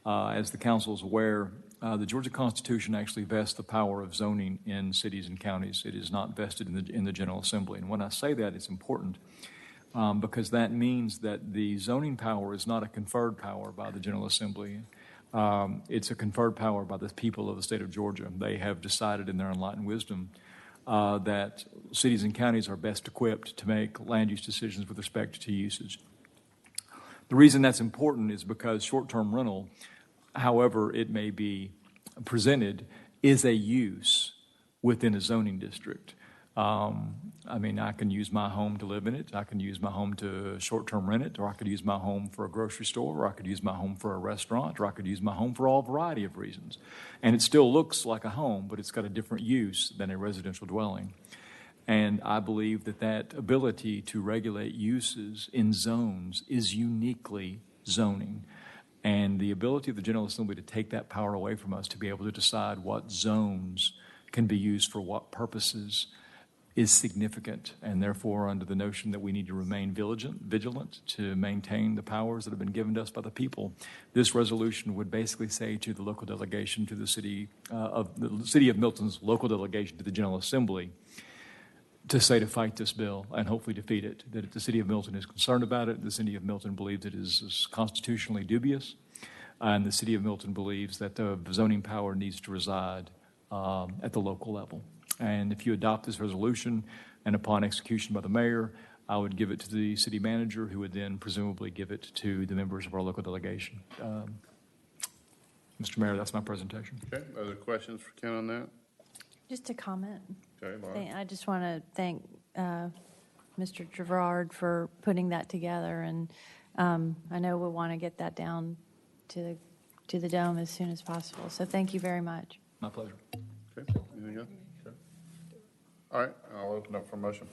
As the council is aware, the Georgia Constitution actually vests the power of zoning in cities and counties. It is not vested in the General Assembly. And when I say that, it's important because that means that the zoning power is not a conferred power by the General Assembly. It's a conferred power by the people of the state of Georgia. They have decided in their enlightened wisdom that cities and counties are best equipped to make land use decisions with respect to usage. The reason that's important is because short-term rental, however it may be presented, is a use within a zoning district. I can use my home to live in it. I can use my home to short-term rent it, or I could use my home for a grocery store, or I could use my home for a restaurant, or I could use my home for all variety of reasons. And it still looks like a home, but it's got a different use than a residential dwelling. And I believe that ability to regulate uses in zones is uniquely zoning. And the ability of the General Assembly to take that power away from us to be able to decide what zones can be used for what purposes is significant, and therefore under the notion that we need to remain vigilant to maintain the powers that have been given to us by the people. This resolution would basically say to the local delegation, to the city of Milton's local delegation to the General Assembly, to fight this bill and hopefully defeat it, that if the city of Milton is concerned about it, the city of Milton believes it is constitutionally dubious, and the city of Milton believes that the zoning power needs to reside at the local level. And if you adopt this resolution, and upon execution by the mayor, I would give it to the city manager, who would then presumably give it to the members of our local delegation. Mr. Mayor, that's my presentation. Okay, other questions for Ken on that? Just a comment. Okay, Laura. I just want to thank Mr. Gerard for putting that together, and I know we'll want to get that down to the dome as soon as possible. So thank you very much. My pleasure. Okay, anything else? Okay. All right, I'll open up for motion.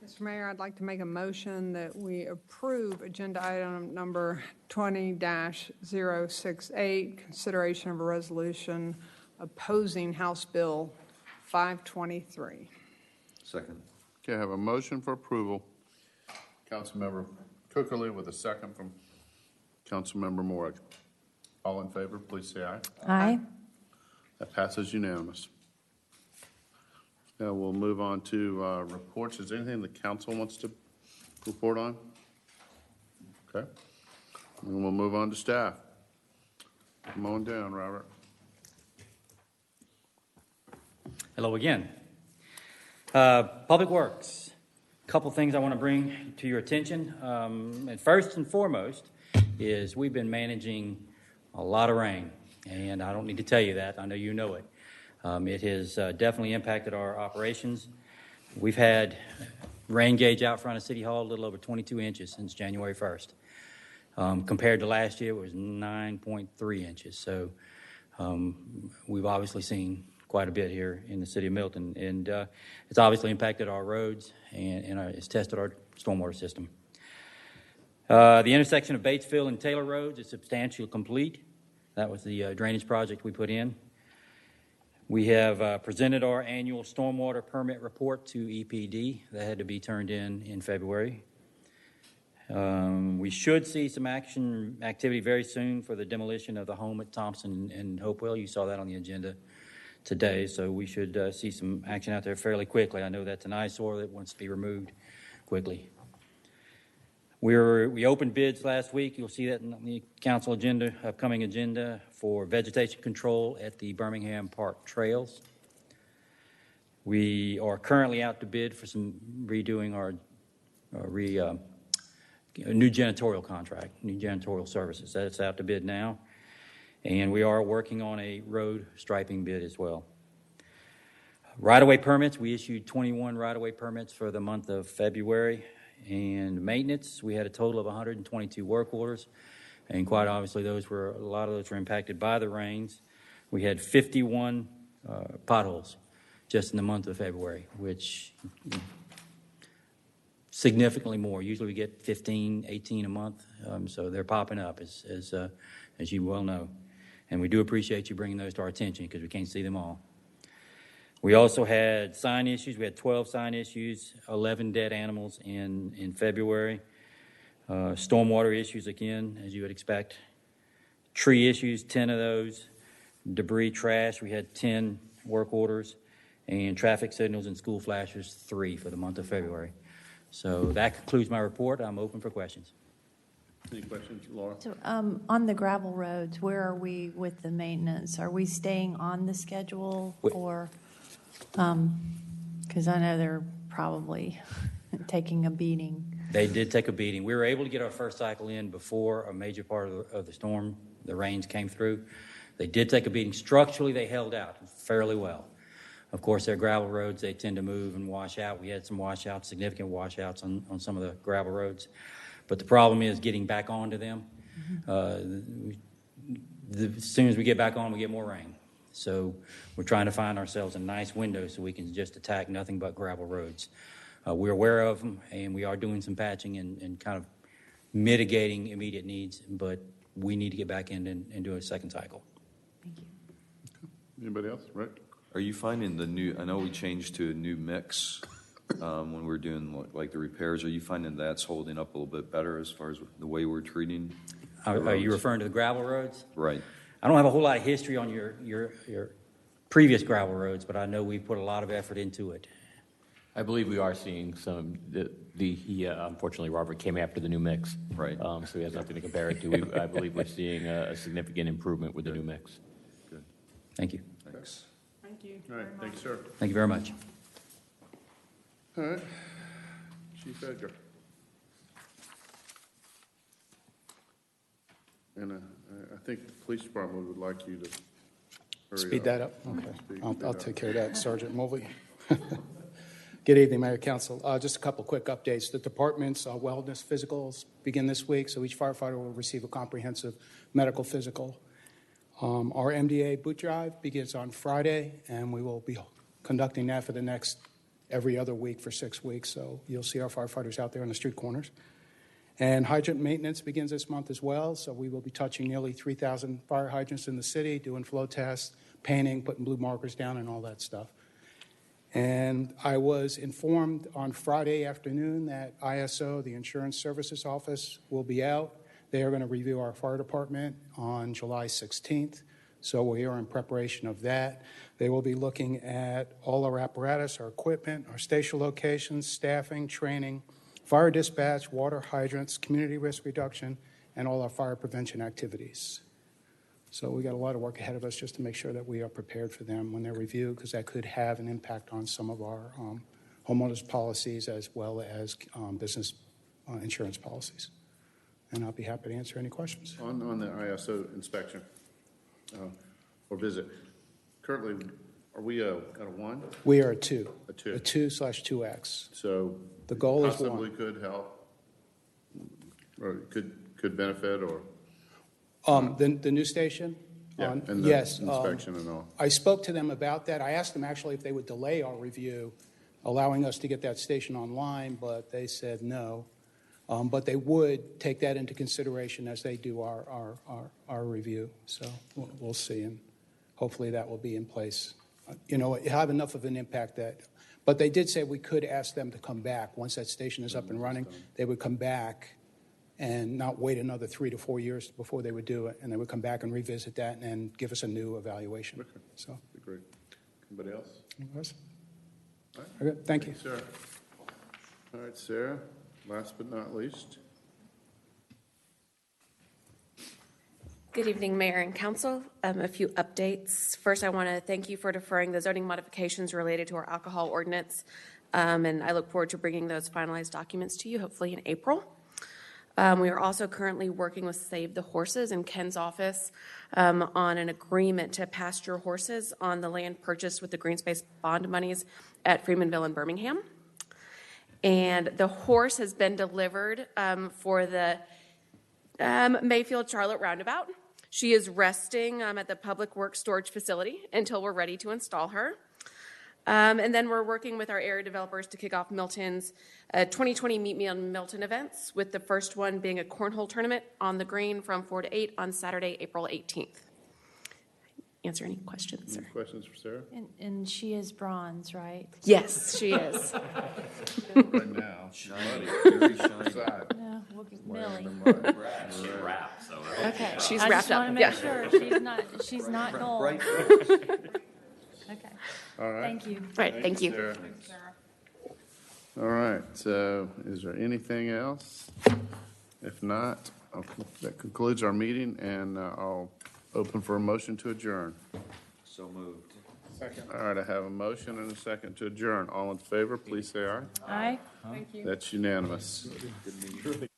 Mr. Mayor, I'd like to make a motion that we approve agenda item number 20-068, consideration of a resolution opposing House Bill 523. Second. Okay, I have a motion for approval. Councilmember Cookerly with a second from Councilmember Morag. All in favor, please say aye. Aye. That passes unanimous. Now we'll move on to reports. Is there anything the council wants to report on? Okay. And we'll move on to staff. Come on down, Robert. Hello again. Public Works. A couple things I want to bring to your attention. And first and foremost is we've been managing a lot of rain, and I don't need to tell you that. I know you know it. It has definitely impacted our operations. We've had rain gauge out front of City Hall a little over 22 inches since January 1st. Compared to last year, it was 9.3 inches. So we've obviously seen quite a bit here in the city of Milton, and it's obviously impacted our roads and it's tested our stormwater system. The intersection of Batesville and Taylor Roads is substantially complete. That was the drainage project we put in. We have presented our annual stormwater permit report to EPD. That had to be turned in February. We should see some activity very soon for the demolition of the home at Thompson and Hopewell. You saw that on the agenda today, so we should see some action out there fairly quickly. I know that's an eyesore that wants to be removed quickly. We opened bids last week. You'll see that in the council agenda, upcoming agenda, for vegetation control at the Birmingham Park trails. We are currently out to bid for some redoing our new janitorial contract, new janitorial services. That's out to bid now. And we are working on a road striping bid as well. Right-of-way permits, we issued 21 right-of-way permits for the month of February. And maintenance, we had a total of 122 work orders. And quite obviously, a lot of those were impacted by the rains. We had 51 potholes just in the month of February, which significantly more. Usually we get 15, 18 a month, so they're popping up, as you well know. And we do appreciate you bringing those to our attention because we can't see them all. We also had sign issues. We had 12 sign issues, 11 dead animals in February. Stormwater issues, again, as you would expect. Tree issues, 10 of those. Debris, trash, we had 10 work orders. And traffic signals and school flashers, 3 for the month of February. So that concludes my report. I'm open for questions. Any questions, Laura? So, on the gravel roads, where are we with the maintenance? Are we staying on the schedule, or because I know they're probably taking a beating? They did take a beating. We were able to get our first cycle in before a major part of the storm, the rains came through. They did take a beating. Structurally, they held out fairly well. Of course, they're gravel roads. They tend to move and wash out. We had some washouts, significant washouts on some of the gravel roads. But the problem is getting back onto them. As soon as we get back on, we get more rain. So we're trying to find ourselves a nice window so we can just attack nothing but gravel roads. We're aware of them, and we are doing some patching and kind of mitigating immediate needs, but we need to get back in and do a second cycle. Thank you. Anybody else? Rick? Are you finding I know we changed to a new mix when we're doing like the repairs. Are you finding that's holding up a little bit better as far as the way we're treating? Are you referring to the gravel roads? Right. I don't have a whole lot of history on your previous gravel roads, but I know we put a lot of effort into it. I believe we are seeing some. Unfortunately, Robert came after the new mix, right? So he has nothing to compare it to. I believe we're seeing a significant improvement with the new mix. Good. Thank you. Thanks. Thank you. All right, thank you, sir. Thank you very much. All right, Chief Edgar. And I think the police department would like you to hurry Speed that up? Okay. Speed I'll up. take care of that, Sergeant Mulvey. Good evening, Mayor Council. Just a couple quick updates. The department's wellness physicals begin this week, so each firefighter will receive a comprehensive medical physical. Our MDA boot drive begins on Friday, and we will be conducting that for the next every other week for 6 weeks. So you'll see our firefighters out there on the street corners. And hydrant maintenance begins this month as well. So we will be touching nearly 3,000 fire hydrants in the city, doing flow tests, painting, putting blue markers down, and all that stuff. And I was informed on Friday afternoon that ISO, the Insurance Services Office, will be out. They are going to review our fire department on July 16th. So we are in preparation of that. They will be looking at all our apparatus, our equipment, our station locations, staffing, training, fire dispatch, water hydrants, community risk reduction, and all our fire prevention activities. So we got a lot of work ahead of us just to make sure that we are prepared for them when they're reviewed, because that could have an impact on some of our homeowners policies as well as business insurance policies. And I'll be happy to answer any questions. On the ISO inspection or visit, currently, are we at a 1? We are a 2. A 2. A 2/2X. So the goal is possibly 1. could help, or could benefit, or the new station? Yeah, and the yes. inspection and all. I spoke to them about that. I asked them actually if they would delay our review, allowing us to get that station online, but they said no. But they would take that into consideration as they do our review. So we'll see, and hopefully that will be in place have enough of an impact that, but they did say we could ask them to come back. Once that station is up and running, they would come back and not wait another 3 to 4 years before they would do it. And they would come back and revisit that and give us a new evaluation. Okay. So, Great. Anybody else? anyone else? All right. Okay, thank you. Sarah. All right, Sarah, last but not least. Good evening, Mayor and Council. A few updates. First, I want to thank you for deferring the zoning modifications related to our alcohol ordinance, and I look forward to bringing those finalized documents to you, hopefully in April. We are also currently working with Save the Horses in Ken's office on an agreement to pasture horses on the land purchased with the green space bond monies at Freemanville and Birmingham. And the horse has been delivered for the Mayfield Charlotte Roundabout. She is resting at the Public Works Storage Facility until we're ready to install her. And then we're working with our area developers to kick off Milton's 2020 Meet Me on Milton events, with the first one being a cornhole tournament on the green from 4 to 8 on Saturday, April 18th. Answer any questions, sir? Any questions for Sarah? And she is bronze, right? Yes, she is. Right now. Shiny, very shiny. No, we'll get Millie. She's wrapped, so. Okay, she's I wrapped just up. want to Yeah. make sure she's not gold. Bright Okay. All right. Thank you. Right, thank you. Sarah. All right, so is there anything else? If not, that concludes our meeting, and I'll open for a motion to adjourn. So moved. Second. All right, I have a motion and a second to adjourn. All in favor, please say aye. Aye. Thank you. That's unanimous. Good meeting.